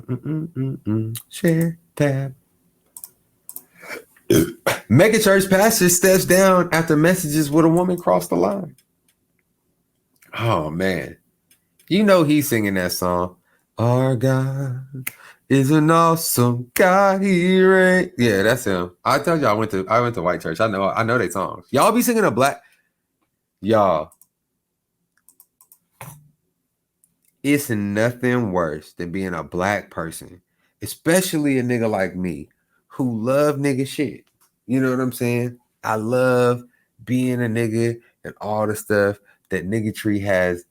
I'm saying? Share tab. Mega church pastor steps down after messages with a woman crossed the line. Oh, man. You know he's singing that song. Our God is an awesome God. He reigns. Yeah, that's him. I told you I went to white church. I know they songs. Y'all be singing a black. Y'all. It's nothing worse than being a black person, especially a nigga like me who love nigga shit. You know what I'm saying? I love being a nigga and all the stuff that niggatry has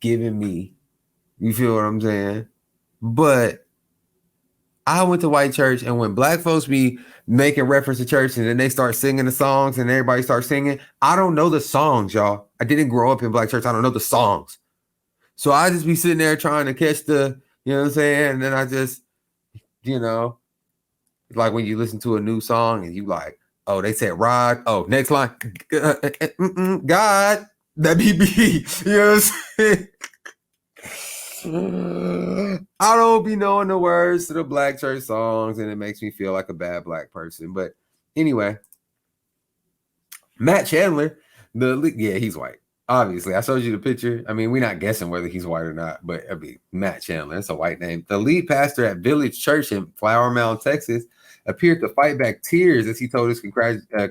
given me. You feel what I'm saying? But I went to white church, and when black folks be making reference to church and then they start singing the songs and everybody starts singing, I don't know the songs, y'all. I didn't grow up in black church. I don't know the songs. So I just be sitting there trying to catch the, you know what I'm saying? And then I just, you know, like when you listen to a new song and you like, oh, they said ride. Oh, next line. God, that BB. You know what I'm saying? I don't be knowing the words to the black church songs, and it makes me feel like a bad black person. But anyway, Matt Chandler, he's white. Obviously, I showed you the picture. I mean, we're not guessing whether he's white or not, but I mean, Matt Chandler, it's a white name. The lead pastor at Village Church in Flower Mound, Texas, appeared to fight back tears as he told his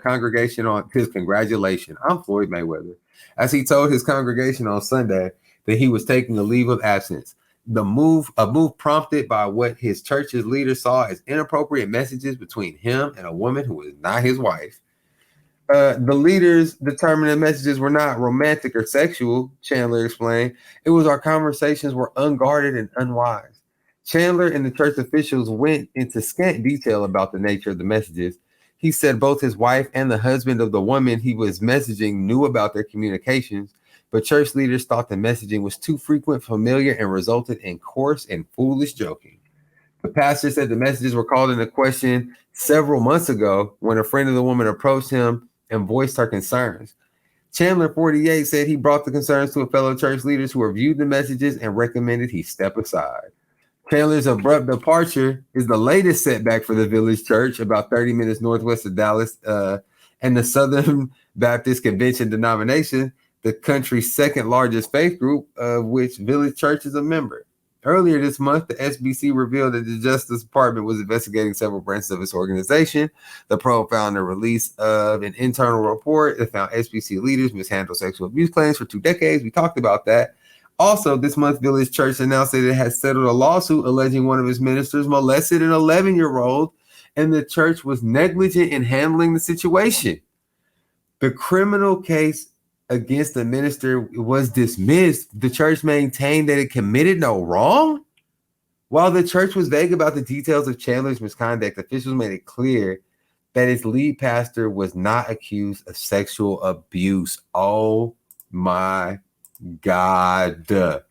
congregation on his congratulations. I'm Floyd Mayweather. As he told his congregation on Sunday that he was taking a leave of absence. A move prompted by what his church's leaders saw as inappropriate messages between him and a woman who was not his wife. The leaders determined the messages were not romantic or sexual, Chandler explained. It was our conversations were unguarded and unwise. Chandler and the church officials went into scant detail about the nature of the messages. He said both his wife and the husband of the woman he was messaging knew about their communications, but church leaders thought the messaging was too frequent, familiar, and resulted in coarse and foolish joking. The pastor said the messages were called into question several months ago when a friend of the woman approached him and voiced her concerns. Chandler, 48, said he brought the concerns to a fellow church leaders who reviewed the messages and recommended he step aside. Chandler's abrupt departure is the latest setback for the Village Church, about 30 minutes northwest of Dallas, and the Southern Baptist Convention denomination, the country's second largest faith group, of which Village Church is a member. Earlier this month, the SBC revealed that the Justice Department was investigating several branches of its organization. The probe found the release of an internal report that found SBC leaders mishandled sexual abuse claims for 2 decades. We talked about that. Also, this month, Village Church announced that it has settled a lawsuit alleging one of its ministers molested an 11-year-old, and the church was negligent in handling the situation. The criminal case against the minister was dismissed. The church maintained that it committed no wrong. While the church was vague about the details of Chandler's misconduct, officials made it clear that its lead pastor was not accused of sexual abuse. Oh my God.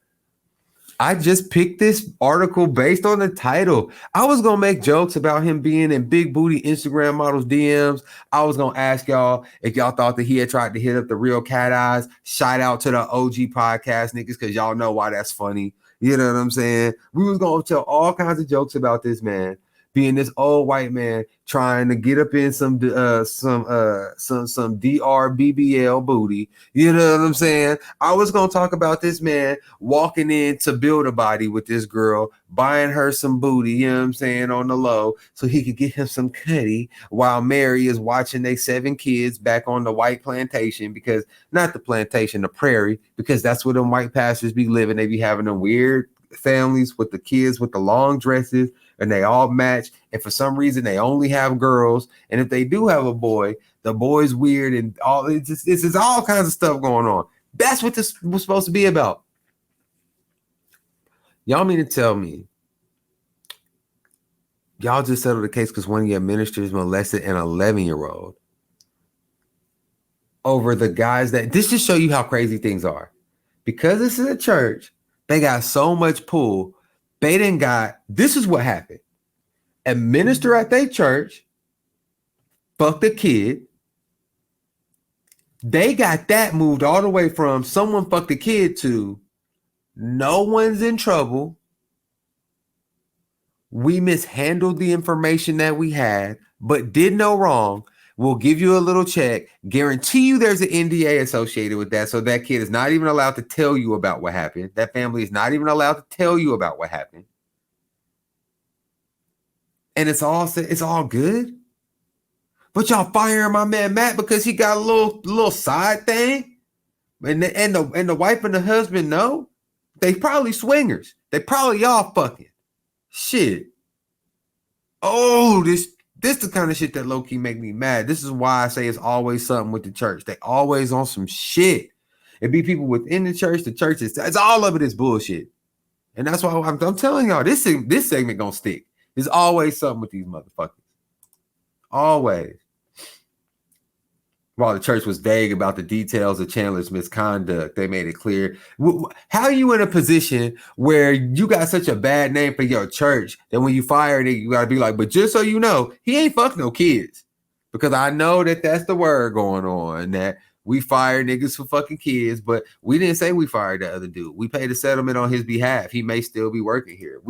I just picked this article based on the title. I was going to make jokes about him being in big booty Instagram models' DMs. I was going to ask y'all if y'all thought that he had tried to hit up the real cat eyes. Shout out to the OG podcast niggas, because y'all know why that's funny. You know what I'm saying? We was going to tell all kinds of jokes about this man being this old white man trying to get up in some DRBBL booty. You know what I'm saying? I was gonna talk about this man walking in to build a body with this girl, buying her some booty, you know what I'm saying, on the low, so he could get him some cutty while Mary is watching they 7 kids back on the white plantation, because not the plantation, the prairie, because that's where them white pastors be living. They be having them weird families with the kids with the long dresses, and they all match, and for some reason they only have girls, and if they do have a boy, the boy's weird, and all it's just all kinds of stuff going on. That's what this was supposed to be about. Y'all mean to tell me y'all just settled the case because one of your ministers molested an 11-year-old over the guys that this just show you how crazy things are. Because this is a church, they got so much pull. They didn't got, this is what happened. A minister at their church fucked a kid. They got that moved all the way from someone fucked a kid to no one's in trouble. We mishandled the information that we had, but did no wrong. We'll give you a little check. Guarantee you there's an NDA associated with that. So that kid is not even allowed to tell you about what happened. That family is not even allowed to tell you about what happened. And it's all good. But y'all firing my man Matt because he got a little side thing. And the wife and the husband know. They probably swingers. They probably all fucking. Shit. Oh, this the kind of shit that low-key make me mad. This is why I say it's always something with the church. They always on some shit. It be people within the church is, it's all of it is bullshit. And that's why I'm telling y'all, this segment gonna stick. There's always something with these motherfuckers. Always. While the church was vague about the details of Chandler's misconduct, they made it clear. How are you in a position where you got such a bad name for your church that when you fire it, you got to be like, but just so you know, he ain't fuck no kids. Because I know that that's the word going on, that we fired niggas for fucking kids, but we didn't say we fired that other dude. We paid a settlement on his behalf. He may still be working here.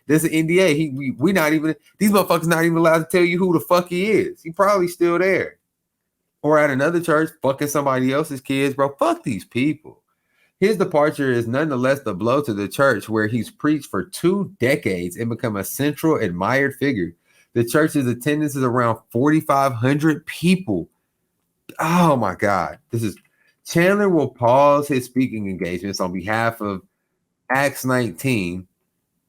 There's an NDA. We not even, these motherfuckers not even allowed to tell you who the fuck he is. He probably still there. Or at another church, fucking somebody else's kids, bro. Fuck these people. His departure is nonetheless the blow to the church, where he's preached for 2 decades and become a central, admired figure. The church's attendance is around 4,500 people. Oh my God. Chandler will pause his speaking engagements on behalf of Acts 19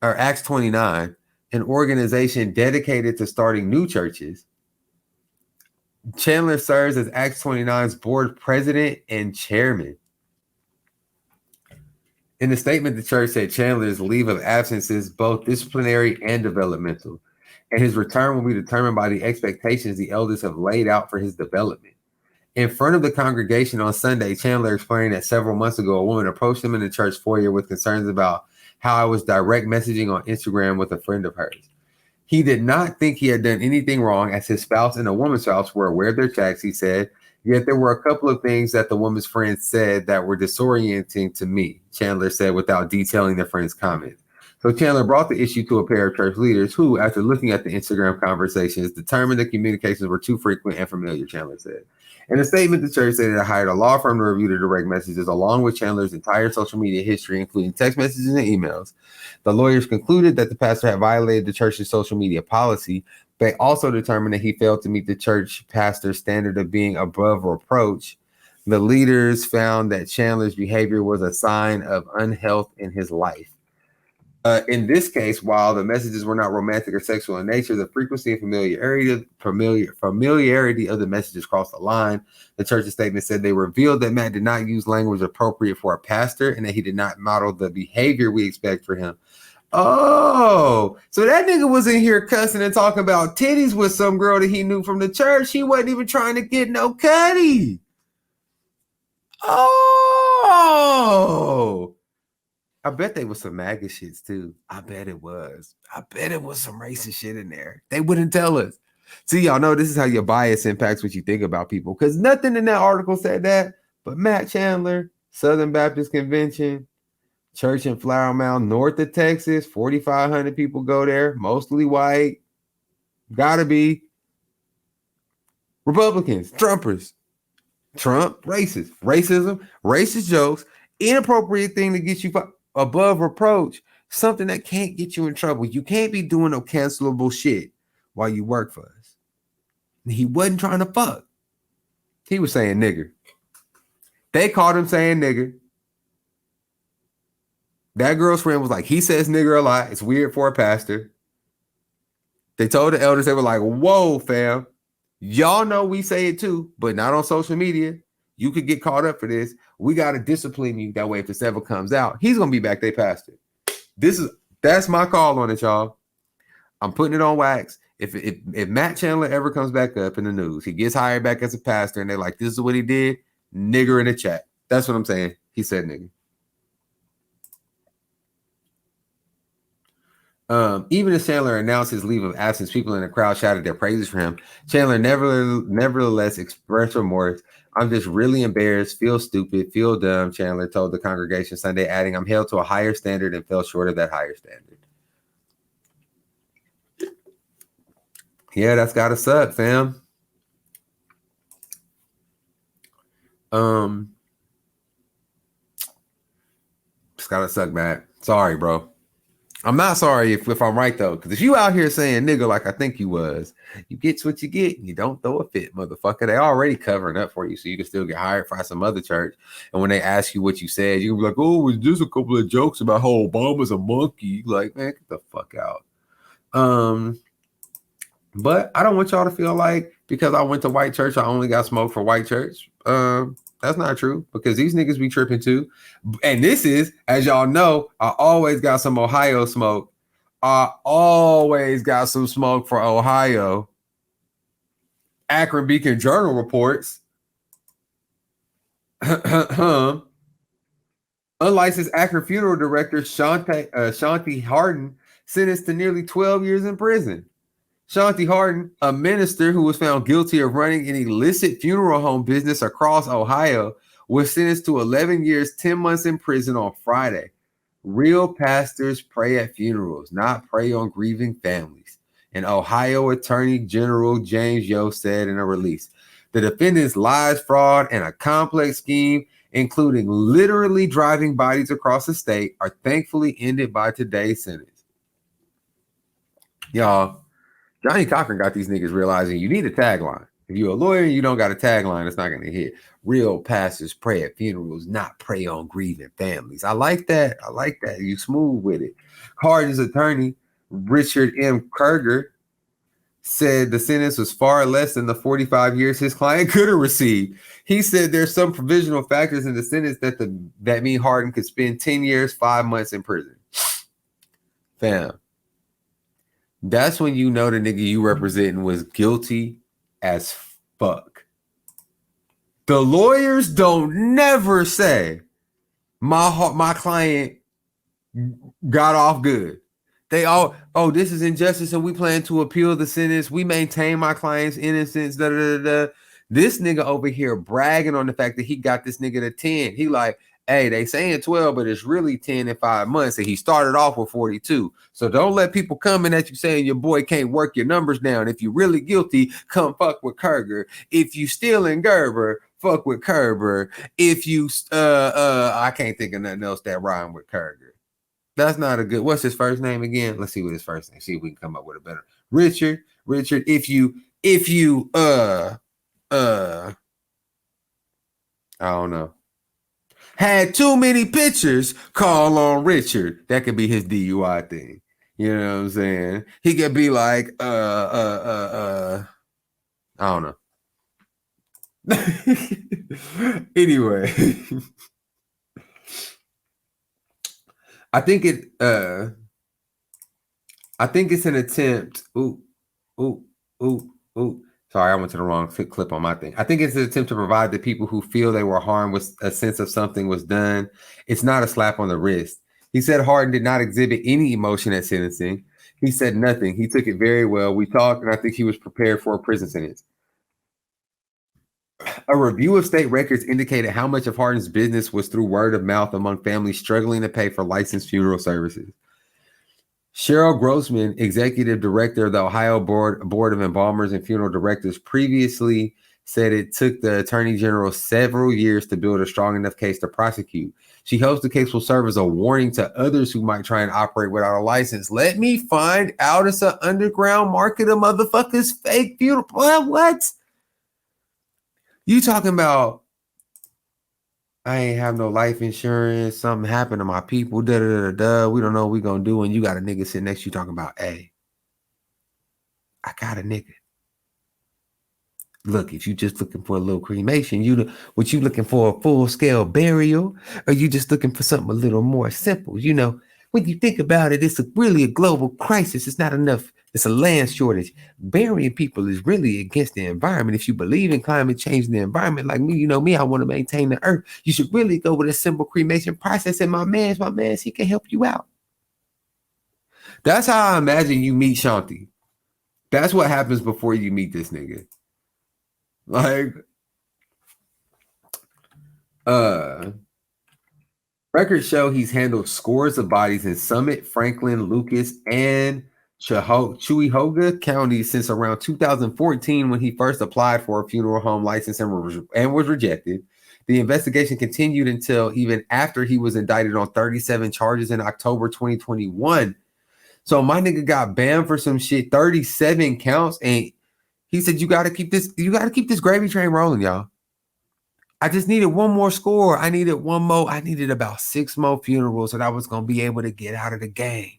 or Acts 29, an organization dedicated to starting new churches. Chandler serves as Act 29's board president and chairman. In the statement, the church said Chandler's leave of absence is both disciplinary and developmental, and his return will be determined by the expectations the elders have laid out for his development. In front of the congregation on Sunday, Chandler explained that several months ago, a woman approached him in the church foyer with concerns about how I was direct messaging on Instagram with a friend of hers. He did not think he had done anything wrong, as his spouse and a woman's spouse were aware of their chats, he said. Yet there were a couple of things that the woman's friend said that were disorienting to me, Chandler said, without detailing the friend's comments. So Chandler brought the issue to a pair of church leaders who, after looking at the Instagram conversations, determined the communications were too frequent and familiar, Chandler said. In a statement, the church said it hired a law firm to review the direct messages along with Chandler's entire social media history, including text messages and emails. The lawyers concluded that the pastor had violated the church's social media policy. They also determined that he failed to meet the church pastor's standard of being above reproach. The leaders found that Chandler's behavior was a sign of unhealth in his life. In this case, while the messages were not romantic or sexual in nature, the frequency and familiarity of the messages crossed the line. The church's statement said they revealed that Matt did not use language appropriate for a pastor and that he did not model the behavior we expect for him. Oh, so that nigga was in here cussing and talking about titties with some girl that he knew from the church. He wasn't even trying to get no cutty. Oh, I bet they was some MAGA shits too. I bet it was. I bet it was some racist shit in there. They wouldn't tell us. See, y'all know this is how your bias impacts what you think about people, because nothing in that article said that. But Matt Chandler, Southern Baptist Convention, church in Flower Mound, north of Texas, 4,500 people go there, mostly white. Gotta be Republicans, Trumpers. Trump, racist, racism, racist jokes, inappropriate thing to get you above reproach, something that can't get you in trouble. You can't be doing no cancelable shit while you work for us. He wasn't trying to fuck. He was saying nigger. They caught him saying nigger. That girl's friend was like, he says nigger a lot. It's weird for a pastor. They told the elders, they were like, whoa, fam. Y'all know we say it too, but not on social media. You could get caught up for this. We got to discipline you. That way, if this ever comes out, he's going to be back there, pastor. That's my call on it, y'all. I'm putting it on wax. If Matt Chandler ever comes back up in the news, he gets hired back as a pastor, and they're like, this is what he did, nigger in the chat. That's what I'm saying. He said nigger. Even as Chandler announced his leave of absence, people in the crowd shouted their praises for him. Chandler nevertheless expressed remorse. I'm just really embarrassed, feel stupid, feel dumb, Chandler told the congregation Sunday, adding, I'm held to a higher standard and fell short of that higher standard. Yeah, that's gotta suck, fam. It's gotta suck, man. Sorry, bro. I'm not sorry if I'm right, though, because if you out here saying nigga like I think you was, you get what you get and you don't throw a fit, motherfucker. They already covering up for you so you can still get hired by some other church. And when they ask you what you said, you can be like, oh, it was just a couple of jokes about how Obama's a monkey. Like, man, get the fuck out. But I don't want y'all to feel like because I went to white church, I only got smoke for white church. That's not true, because these niggas be tripping too. And this is, as y'all know, I always got some Ohio smoke. I always got some smoke for Ohio. Akron Beacon Journal reports. Unlicensed Akron funeral director Shanti Harden sentenced to nearly 12 years in prison. Shanti Harden, a minister who was found guilty of running an illicit funeral home business across Ohio, was sentenced to 11 years, 10 months in prison on Friday. Real pastors pray at funerals, not prey on grieving families, an Ohio Attorney General James Yo said in a release. The defendant's lies, fraud, and a complex scheme, including literally driving bodies across the state, are thankfully ended by today's sentence. Y'all, Johnny Cochran got these niggas realizing you need a tagline. If you're a lawyer and you don't got a tagline, it's not going to hit. Real pastors pray at funerals, not prey on grieving families. I like that. I like that. You smooth with it. Harden's attorney, Richard M. Kerger, said the sentence was far less than the 45 years his client could have received. He said there's some provisional factors in the sentence that mean Harden could spend 10 years, 5 months in prison. Fam, that's when you know the nigga you representing was guilty as fuck. The lawyers don't never say my client got off good. They all, oh, this is injustice and we plan to appeal the sentence. We maintain my client's innocence. Da, da, da, da. This nigga over here bragging on the fact that he got this nigga to 10. He like, hey, they saying 12, but it's really 10 in 5 months. And he started off with 42. So don't let people coming at you saying your boy can't work your numbers down. If you're really guilty, come fuck with Kerger. If you stealing Gerber, fuck with Kerber. If you I can't think of nothing else that rhyme with Kerger. That's not a good. What's his first name again? Let's see what his first name. See if we can come up with a better. Richard. If you I don't know. Had too many pictures, call on Richard. That could be his DUI thing. You know what I'm saying? He could be like, I don't know. Anyway. I think it's an attempt. Sorry, I went to the wrong clip on my thing. I think it's an attempt to provide the people who feel they were harmed with a sense of something was done. It's not a slap on the wrist. He said Harden did not exhibit any emotion at sentencing. He said nothing. He took it very well. We talked, and I think he was prepared for a prison sentence. A review of state records indicated how much of Harden's business was through word of mouth among families struggling to pay for licensed funeral services. Cheryl Grossman, executive director of the Ohio Board of Embalmers and Funeral Directors, previously said it took the attorney general several years to build a strong enough case to prosecute. She hopes the case will serve as a warning to others who might try and operate without a license. Let me find out it's an underground market of motherfuckers fake funeral. What? You talking about I ain't have no life insurance, something happened to my people, da da da da. We don't know what we gonna do, and you got a nigga sitting next to you talking about, hey, I got a nigga. Look, if you just looking for a little cremation, you looking for a full-scale burial, or you just looking for something a little more simple? You know, when you think about it, it's really a global crisis. It's not enough. It's a land shortage. Burying people is really against the environment. If you believe in climate change and the environment, like me, you know me, I want to maintain the earth. You should really go with a simple cremation process. And my man's, he can help you out. That's how I imagine you meet Shanti. That's what happens before you meet this nigga. Like, records show he's handled scores of bodies in Summit, Franklin, Lucas, and Cuyahoga counties since around 2014 when he first applied for a funeral home license and was rejected. The investigation continued until even after he was indicted on 37 charges in October 2021. So my nigga got banned for some shit, 37 counts, and he said, you got to keep this gravy train rolling, y'all. I just needed one more score. I needed one more. I needed about 6 more funerals that I was going to be able to get out of the game.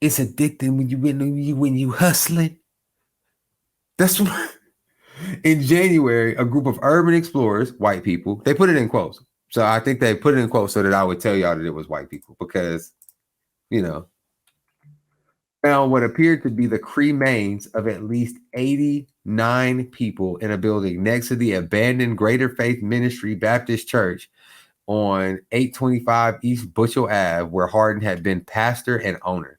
It's addicting when you hustling. That's what. In January, a group of urban explorers, white people, they put it in quotes. So I think they put it in quotes so that I would tell y'all that it was white people because, you know, found what appeared to be the cremains of at least 89 people in a building next to the abandoned Greater Faith Ministry Baptist Church on 825 East Bushel Ave, where Harden had been pastor and owner.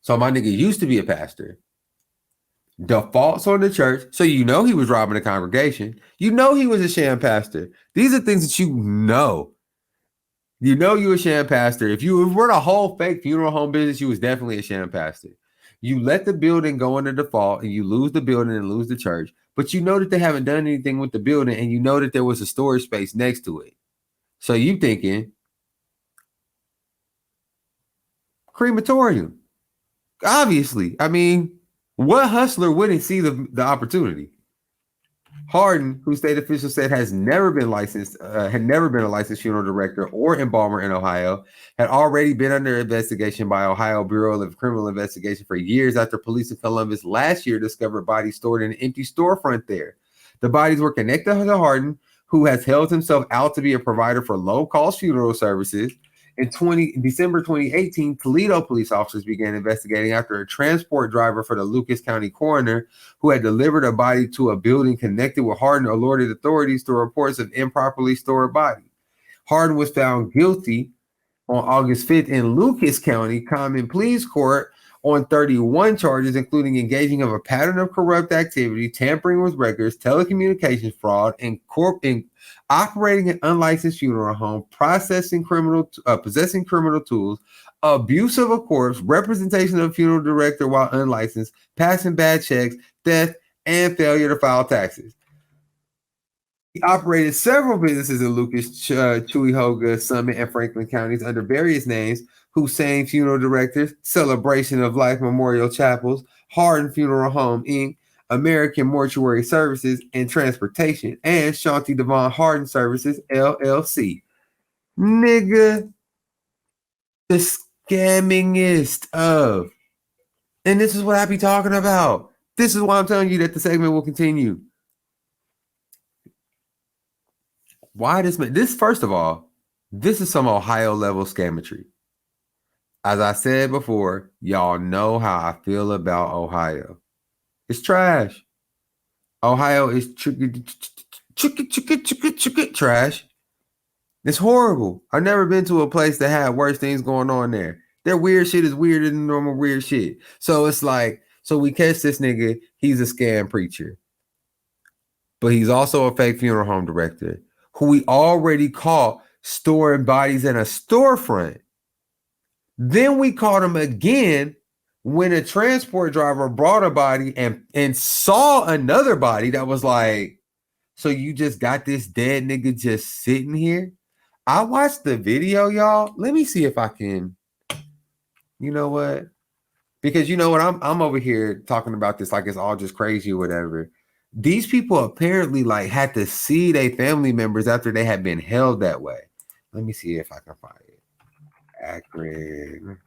So my nigga used to be a pastor, defaults on the church, so you know he was robbing the congregation. You know he was a sham pastor. These are things that you know. You know you a sham pastor. If you were a whole fake funeral home business, you was definitely a sham pastor. You let the building go into default and you lose the building and lose the church, but you know that they haven't done anything with the building and you know that there was a storage space next to it. So you thinking crematorium. Obviously. I mean, what hustler wouldn't see the opportunity? Hardin, who state officials said has never been licensed, had never been a licensed funeral director or embalmer in Ohio, had already been under investigation by Ohio Bureau of Criminal Investigation for years after police in Columbus last year discovered bodies stored in an empty storefront there. The bodies were connected to Hardin, who has held himself out to be a provider for low-cost funeral services. In December 2018, Toledo police officers began investigating after a transport driver for the Lucas County coroner who had delivered a body to a building connected with Hardin alerted authorities to reports of improperly stored bodies. Hardin was found guilty on August 5th in Lucas County Common Pleas Court on 31 charges, including engaging of a pattern of corrupt activity, tampering with records, telecommunications fraud, and operating an unlicensed funeral home, possessing criminal tools, abuse of a corpse, representation of a funeral director while unlicensed, passing bad checks, theft, and failure to file taxes. He operated several businesses in Lucas, Cuyahoga, Summit, and Franklin counties under various names: Hussein Funeral Directors, Celebration of Life Memorial Chapels, Hardin Funeral Home, Inc., American Mortuary Services and Transportation, and Shanti Devon Hardin Services, LLC. Nigga, the scammingest of. And this is what I be talking about. This is why I'm telling you that the segment will continue. Why this first of all, this is some Ohio level scammetry. As I said before, y'all know how I feel about Ohio. It's trash. Ohio is trash. It's horrible. I've never been to a place that had worse things going on there. Their weird shit is weirder than normal weird shit. So it's like, so we catch this nigga, he's a scam preacher. But he's also a fake funeral home director who we already caught storing bodies in a storefront. Then we caught him again when a transport driver brought a body and saw another body that was like, so you just got this dead nigga just sitting here? I watched the video, y'all. Let me see if I can, you know what? Because you know what? I'm over here talking about this like it's all just crazy or whatever. These people apparently like had to see their family members after they had been held that way. Let me see if I can find it. Akron.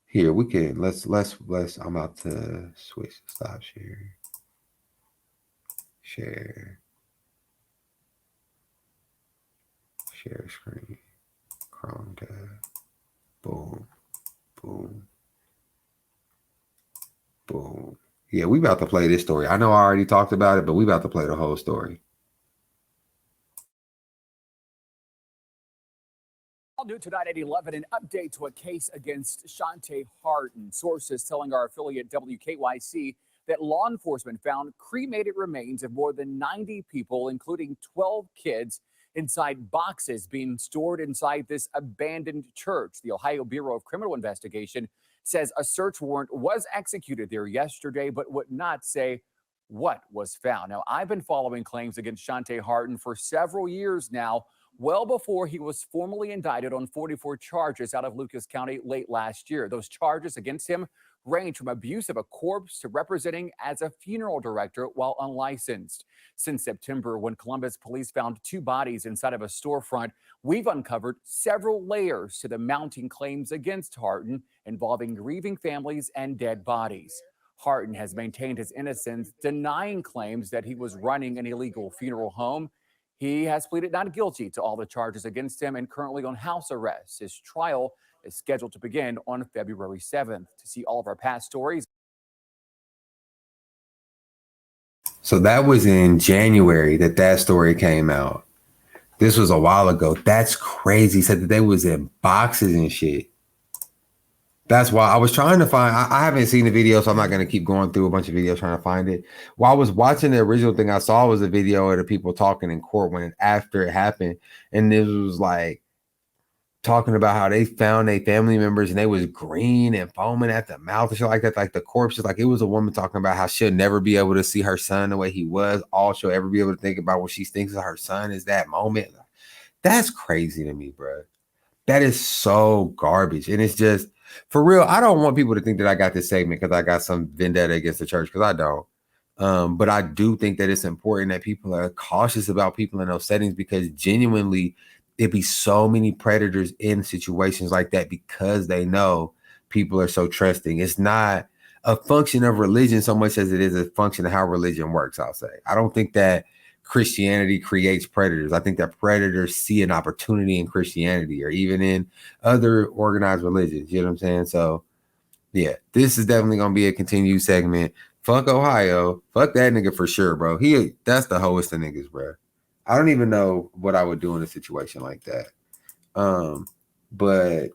Here we can let's I'm about to switch stop share screen, Chrome tab, boom. Yeah, we about to play this story. I know I already talked about it, but we about to play the whole story. All new tonight at 11, an update to a case against Shante Hardin. Sources telling our affiliate WKYC that law enforcement found cremated remains of more than 90 people, including 12 kids, inside boxes being stored inside this abandoned church. The Ohio Bureau of Criminal Investigation says a search warrant was executed there yesterday, but would not say what was found. Now, I've been following claims against Shante Hardin for several years now, well before he was formally indicted on 44 charges out of Lucas County late last year. Those charges against him range from abuse of a corpse to representing as a funeral director while unlicensed. Since September, when Columbus police found 2 bodies inside of a storefront, we've uncovered several layers to the mounting claims against Hardin involving grieving families and dead bodies. Hardin has maintained his innocence, denying claims that he was running an illegal funeral home. He has pleaded not guilty to all the charges against him and currently on house arrest. His trial is scheduled to begin on February 7th. To see all of our past stories. So that was in January that story came out. This was a while ago. That's crazy. He said that they was in boxes and shit. That's why I was trying to find, I haven't seen the video, so I'm not going to keep going through a bunch of videos trying to find it. While I was watching the original thing, I saw was a video of the people talking in court when after it happened. And it was like talking about how they found their family members and they was green and foaming at the mouth and shit like that. Like the corpses, like it was a woman talking about how she'll never be able to see her son the way he was. All she'll ever be able to think about what she thinks of her son is that moment. That's crazy to me, bro. That is so garbage. And it's just, for real, I don't want people to think that I got this segment because I got some vendetta against the church, because I don't. But I do think that it's important that people are cautious about people in those settings, because genuinely it'd be so many predators in situations like that because they know people are so trusting. It's not a function of religion so much as it is a function of how religion works, I'll say. I don't think that Christianity creates predators. I think that predators see an opportunity in Christianity or even in other organized religions. You know what I'm saying? So yeah, this is definitely gonna be a continued segment. Fuck Ohio. Fuck that nigga for sure, bro. That's the hoest of niggas, bro. I don't even know what I would do in a situation like that. But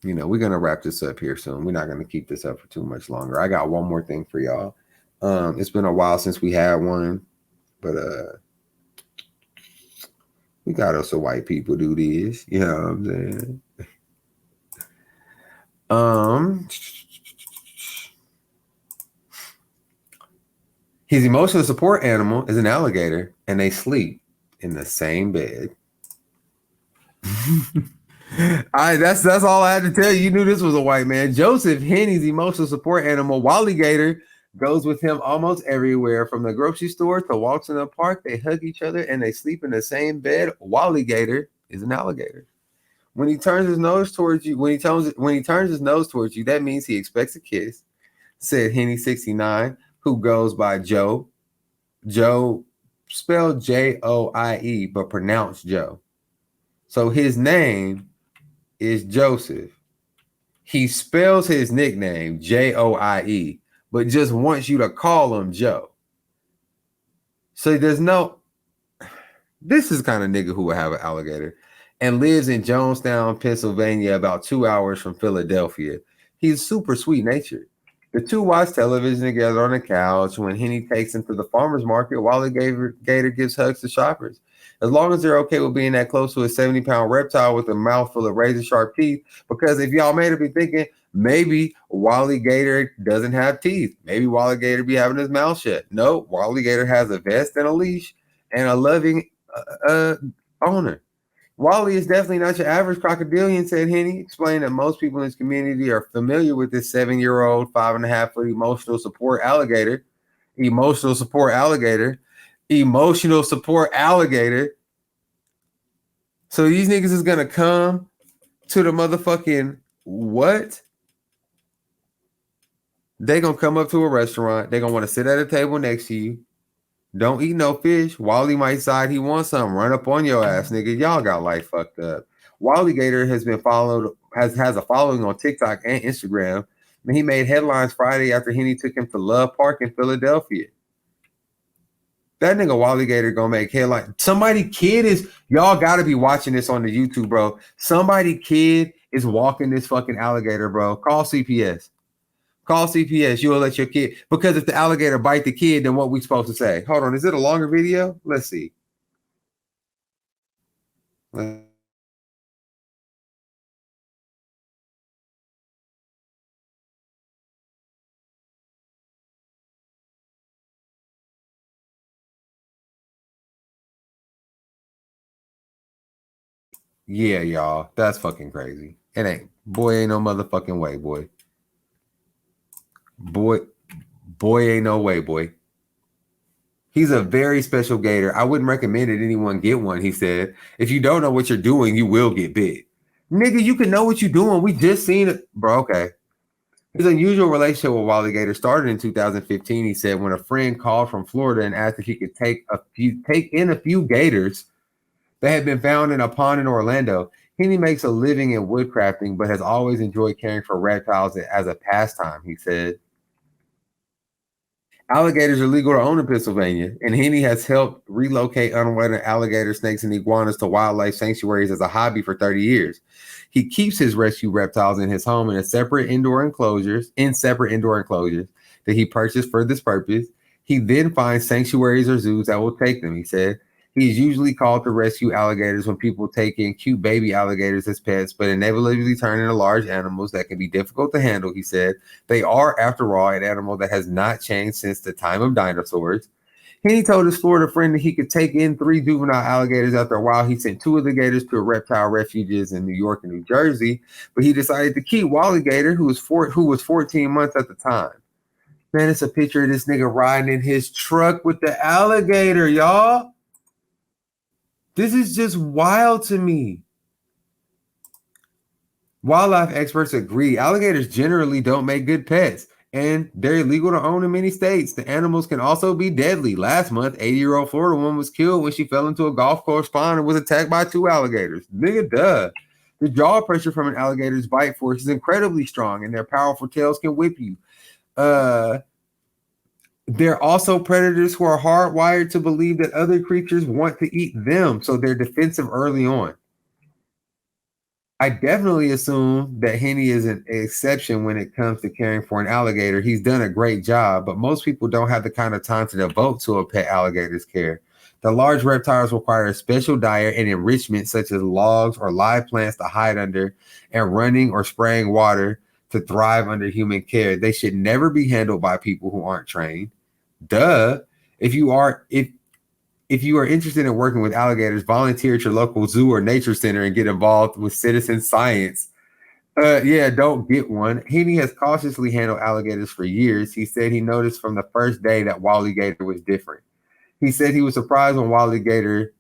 you know, we're gonna wrap this up here soon. We're not gonna keep this up for too much longer. I got one more thing for y'all. It's been a while since we had one, but we got us some white people do this. You know what I'm saying? His emotional support animal is an alligator, and they sleep in the same bed. That's all I had to tell you. You knew this was a white man. Joseph Henney's emotional support animal, Alligator, goes with him almost everywhere, from the grocery store to walks in the park. They hug each other and they sleep in the same bed. Alligator is an alligator. When he turns his nose towards you, that means he expects a kiss, said Henny 69, who goes by Joe. Joe, spelled Joie, but pronounced Joe. So his name is Joseph. He spells his nickname Joie, but just wants you to call him Joe. So there's no, this is kind of nigga who would have an alligator, and lives in Jonestown, Pennsylvania, about 2 hours from Philadelphia. He's super sweet natured. The two watch television together on the couch. When Henny takes him to the farmer's market, Gator gives hugs to shoppers. As long as they're okay with being that close to a 70-pound reptile with a mouth full of razor-sharp teeth. Because if y'all may have been thinking, maybe Wally Gator doesn't have teeth. Maybe Wally Gator be having his mouth shut. No, Wally Gator has a vest and a leash and a loving owner. Wally is definitely not your average crocodilian, said Henny, explaining that most people in his community are familiar with this 7-year-old, 5.5-foot emotional support alligator. Emotional support alligator. Emotional support alligator. So these niggas is gonna come to the motherfucking what? They gonna come up to a restaurant. They gonna want to sit at a table next to you. Don't eat no fish. Wally might decide he wants something. Run up on your ass, nigga. Y'all got life fucked up. Wally Gator has been followed, has a following on TikTok and Instagram. And he made headlines Friday after Henny took him to Love Park in Philadelphia. That nigga Wally Gator gonna make headlines. Somebody kid is, y'all gotta be watching this on the YouTube, bro. Somebody kid is walking this fucking alligator, bro. Call CPS. Call CPS. You will let your kid, because if the alligator bite the kid, then what we supposed to say? Hold on, is it a longer video? Let's see. Yeah, y'all. That's fucking crazy. It ain't. Boy, ain't no motherfucking way, boy. Boy, ain't no way, boy. He's a very special gator. I wouldn't recommend that anyone get one, he said. If you don't know what you're doing, you will get bit. Nigga, you can know what you're doing. We just seen it. Bro, okay. His unusual relationship with Wally Gator started in 2015, he said, when a friend called from Florida and asked if he could take in a few gators that had been found in a pond in Orlando. Henny makes a living in woodcrafting, but has always enjoyed caring for reptiles as a pastime, he said. Alligators are legal to own in Pennsylvania, and Henny has helped relocate unwanted alligator, snakes, and iguanas to wildlife sanctuaries as a hobby for 30 years. He keeps his rescued reptiles in his home in separate indoor enclosures that he purchased for this purpose. He then finds sanctuaries or zoos that will take them, he said. He is usually called to rescue alligators when people take in cute baby alligators as pets, but inevitably turn into large animals that can be difficult to handle, he said. They are, after all, an animal that has not changed since the time of dinosaurs. He told his Florida friend that he could take in 3 juvenile alligators. After a while, he sent 2 of the gators to reptile refuges in New York and New Jersey, but he decided to keep Wally Gator, who was 14 months at the time. Man, it's a picture of this nigga riding in his truck with the alligator, y'all. This is just wild to me. Wildlife experts agree alligators generally don't make good pets, and they're illegal to own in many states. The animals can also be deadly. Last month, 80-year-old Florida woman was killed when she fell into a golf course pond and was attacked by 2 alligators. Nigga, duh. The jaw pressure from an alligator's bite force is incredibly strong, and their powerful tails can whip you. They're also predators who are hardwired to believe that other creatures want to eat them, so they're defensive early on. I definitely assume that Henny is an exception when it comes to caring for an alligator. He's done a great job, but most people don't have the kind of time to devote to a pet alligator's care. The large reptiles require a special diet and enrichment, such as logs or live plants to hide under, and running or spraying water to thrive under human care. They should never be handled by people who aren't trained. Duh. If you are interested in working with alligators, volunteer at your local zoo or nature center and get involved with citizen science. Don't get one. Henny has cautiously handled alligators for years. He said he noticed from the first day that Wally Gator was different. He said he was surprised when Wally Gator,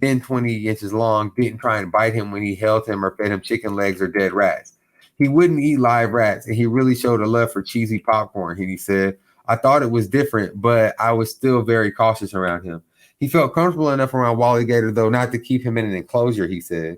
then 20 inches long, didn't try and bite him when he held him or fed him chicken legs or dead rats. He wouldn't eat live rats, and he really showed a love for cheesy popcorn, Henny said. I thought it was different, but I was still very cautious around him. He felt comfortable enough around Wally Gator, though, not to keep him in an enclosure, he said.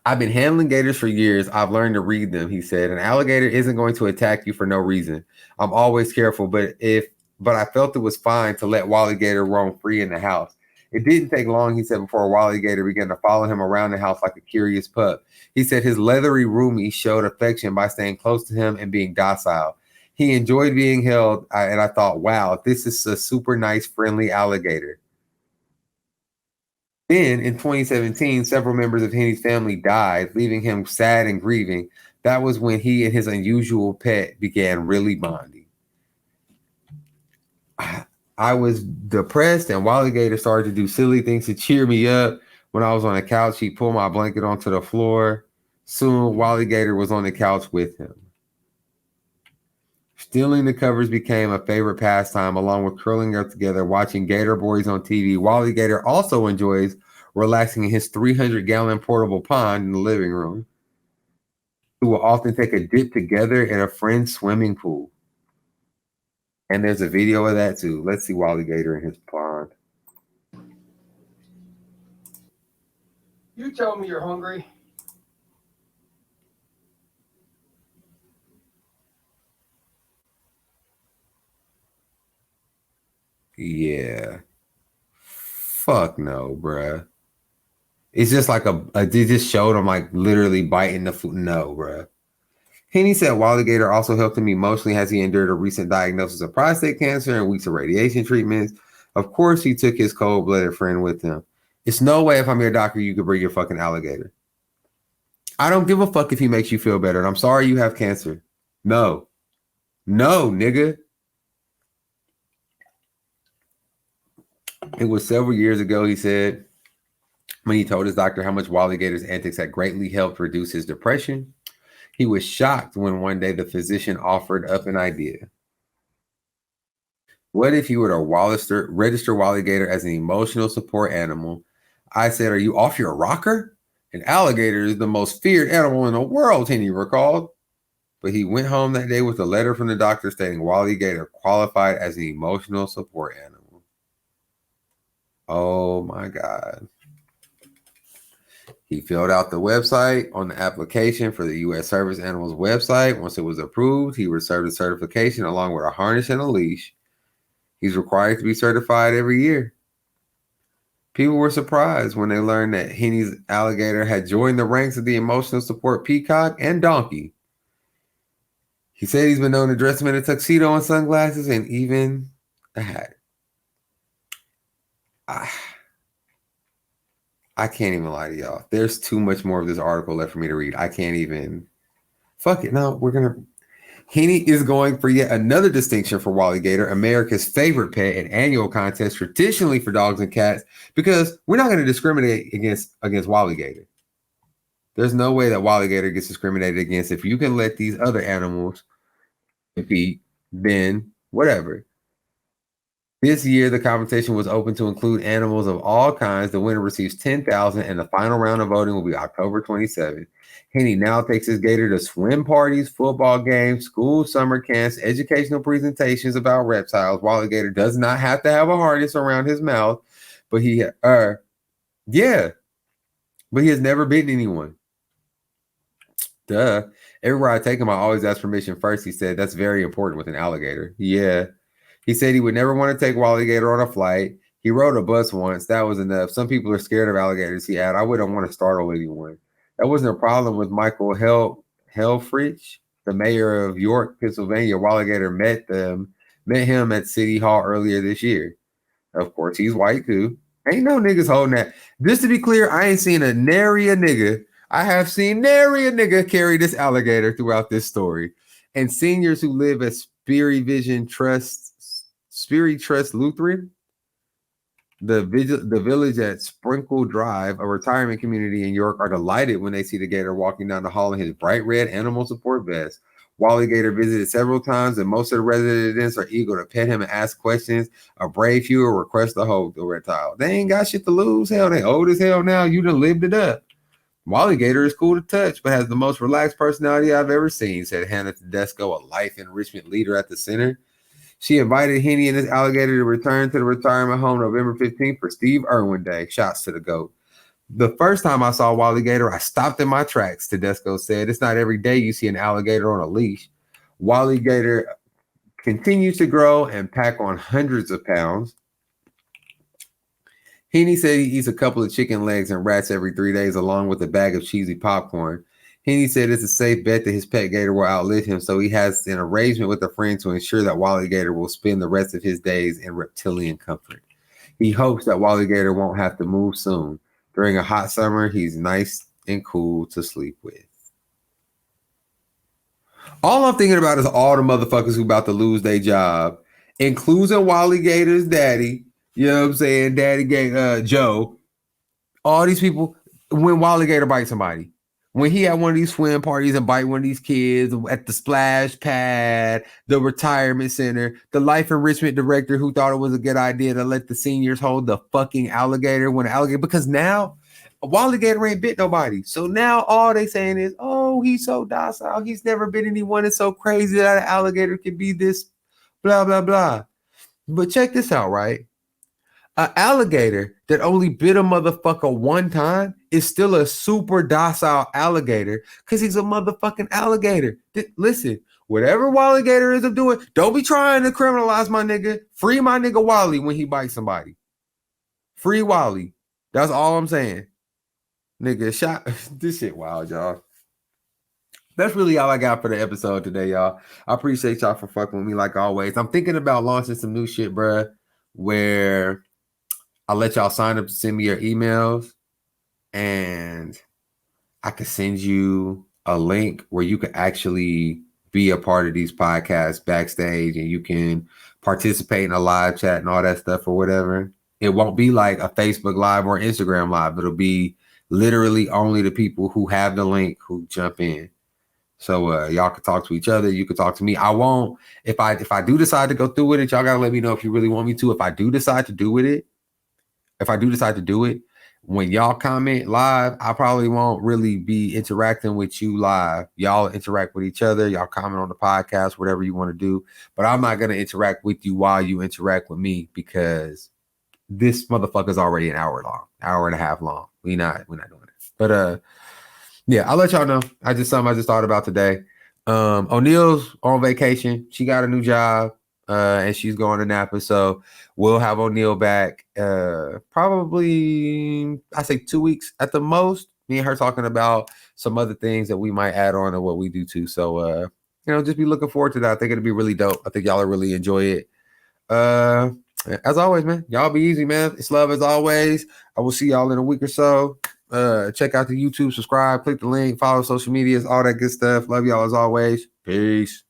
I've been handling gators for years. I've learned to read them, he said. An alligator isn't going to attack you for no reason. I'm always careful, but I felt it was fine to let Wally Gator roam free in the house. It didn't take long, he said, before Wally Gator began to follow him around the house like a curious pup. He said his leathery roomie showed affection by staying close to him and being docile. He enjoyed being held, and I thought, wow, this is a super nice, friendly alligator. Then, in 2017, several members of Henny's family died, leaving him sad and grieving. That was when he and his unusual pet began really bonding. I was depressed, and Wally Gator started to do silly things to cheer me up. When I was on the couch, he pulled my blanket onto the floor. Soon, Wally Gator was on the couch with him. Stealing the covers became a favorite pastime, along with curling up together, watching Gator Boys on TV. Wally Gator also enjoys relaxing in his 300-gallon portable pond in the living room. We will often take a dip together in a friend's swimming pool. And there's a video of that too. Let's see Wally Gator in his pond. You tell me you're hungry. Yeah. Fuck no, bruh. It's just like they just showed him like literally biting the food. No, bruh. Henny said Wally Gator also helped him emotionally as he endured a recent diagnosis of prostate cancer and weeks of radiation treatments. Of course, he took his cold-blooded friend with him. It's no way if I'm your doctor, you could bring your fucking alligator. I don't give a fuck if he makes you feel better. And I'm sorry you have cancer. No. No, nigga. It was several years ago, he said, when he told his doctor how much Wally Gator's antics had greatly helped reduce his depression. He was shocked when one day the physician offered up an idea. What if you were to register Wally Gator as an emotional support animal? I said, are you off your rocker? An alligator is the most feared animal in the world, Henny recalled. But he went home that day with a letter from the doctor stating Wally Gator qualified as an emotional support animal. Oh my God. He filled out the website on the application for the U.S. Service Animals website. Once it was approved, he received a certification along with a harness and a leash. He's required to be certified every year. People were surprised when they learned that Henny's alligator had joined the ranks of the emotional support peacock and donkey. He said he's been known to dress him in a tuxedo and sunglasses and even a hat. I can't even lie to y'all. There's too much more of this article left for me to read. I can't even. Fuck it. No, Henny is going for yet another distinction for Alligator, America's favorite pet and annual contest traditionally for dogs and cats, because we're not going to discriminate against Alligator. There's no way that Alligator gets discriminated against. If you can let these other animals compete, then whatever. This year, the competition was open to include animals of all kinds. The winner receives $10,000, and the final round of voting will be October 27th. Henny now takes his gator to swim parties, football games, school summer camps, educational presentations about reptiles. Alligator does not have to have a harness around his mouth, but he has never bitten anyone. Duh. Everywhere I take him, I always ask permission first. He said that's very important with an alligator. Yeah. He said he would never want to take Alligator on a flight. He rode a bus once. That was enough. Some people are scared of alligators, he added. I wouldn't want to startle anyone. That wasn't a problem with Michael Helfrich, the mayor of York, Pennsylvania. Alligator met him at City Hall earlier this year. Of course, he's white too. Ain't no niggas holding that. Just to be clear, I ain't seen a nary a nigga. I have seen nary a nigga carry this alligator throughout this story. And seniors who live at Spirit Trust Lutheran, the village at Sprinkle Drive, a retirement community in York, are delighted when they see the gator walking down the hall in his bright red animal support vest. Alligator visited several times, and most of the residents are eager to pet him and ask questions. A brave few will request to hold the reptile. They ain't got shit to lose. Hell, they old as hell now. You done lived it up. Alligator is cool to touch, but has the most relaxed personality I've ever seen, said Hannah Tedesco, a life enrichment leader at the center. She invited Henny and his alligator to return to the retirement home November 15th for Steve Irwin Day. Shots to the GOAT. The first time I saw Alligator, I stopped in my tracks, Tedesco said. It's not every day you see an alligator on a leash. Alligator continues to grow and pack on hundreds of pounds. Henny said he eats a couple of chicken legs and rats every 3 days, along with a bag of cheesy popcorn. Henny said it's a safe bet that his pet gator will outlive him, so he has an arrangement with a friend to ensure that Alligator will spend the rest of his days in reptilian comfort. He hopes that Alligator won't have to move soon. During a hot summer, he's nice and cool to sleep with. All I'm thinking about is all the motherfuckers who about to lose their job, including Alligator's daddy. You know what I'm saying? Daddy Joe. All these people, when Alligator bites somebody. When he had one of these swim parties and bite one of these kids at the splash pad, the retirement center, the life enrichment director who thought it was a good idea to let the seniors hold the fucking alligator because now Alligator ain't bit nobody. So now all they saying is, oh, he's so docile. He's never bit anyone. It's so crazy that an alligator can be this blah, blah, blah. But check this out, right? An alligator that only bit a motherfucker one time is still a super docile alligator because he's a motherfucking alligator. Listen, whatever Alligator is doing, don't be trying to criminalize my nigga. Free my nigga Wally when he bites somebody. Free Wally. That's all I'm saying. Nigga, shot. This shit wild, y'all. That's really all I got for the episode today, y'all. I appreciate y'all for fucking with me like always. I'm thinking about launching some new shit, bruh, where I'll let y'all sign up to send me your emails, and I can send you a link where you can actually be a part of these podcasts backstage, and you can participate in a live chat and all that stuff or whatever. It won't be like a Facebook Live or Instagram Live. It'll be literally only the people who have the link who jump in. So y'all can talk to each other. You can talk to me. I won't. If I do decide to go through with it, y'all gotta let me know if you really want me to. If I do decide to do it, when y'all comment live, I probably won't really be interacting with you live. Y'all interact with each other. Y'all comment on the podcast, whatever you want to do. But I'm not gonna interact with you while you interact with me because this motherfucker's already an hour and a half long. We're not doing it. But yeah, I'll let y'all know. Something I just thought about today. O'Neill's on vacation. She got a new job. And she's going to Napa, so we'll have O'Neill back probably, I say 2 weeks at the most. Me and her talking about some other things that we might add on to what we do too. So just be looking forward to that. I think it'll be really dope. I think y'all will really enjoy it. As always, man, y'all be easy, man. It's love as always. I will see y'all in a week or so. Check out the YouTube, subscribe, click the link, follow social medias, all that good stuff. Love y'all as always. Peace.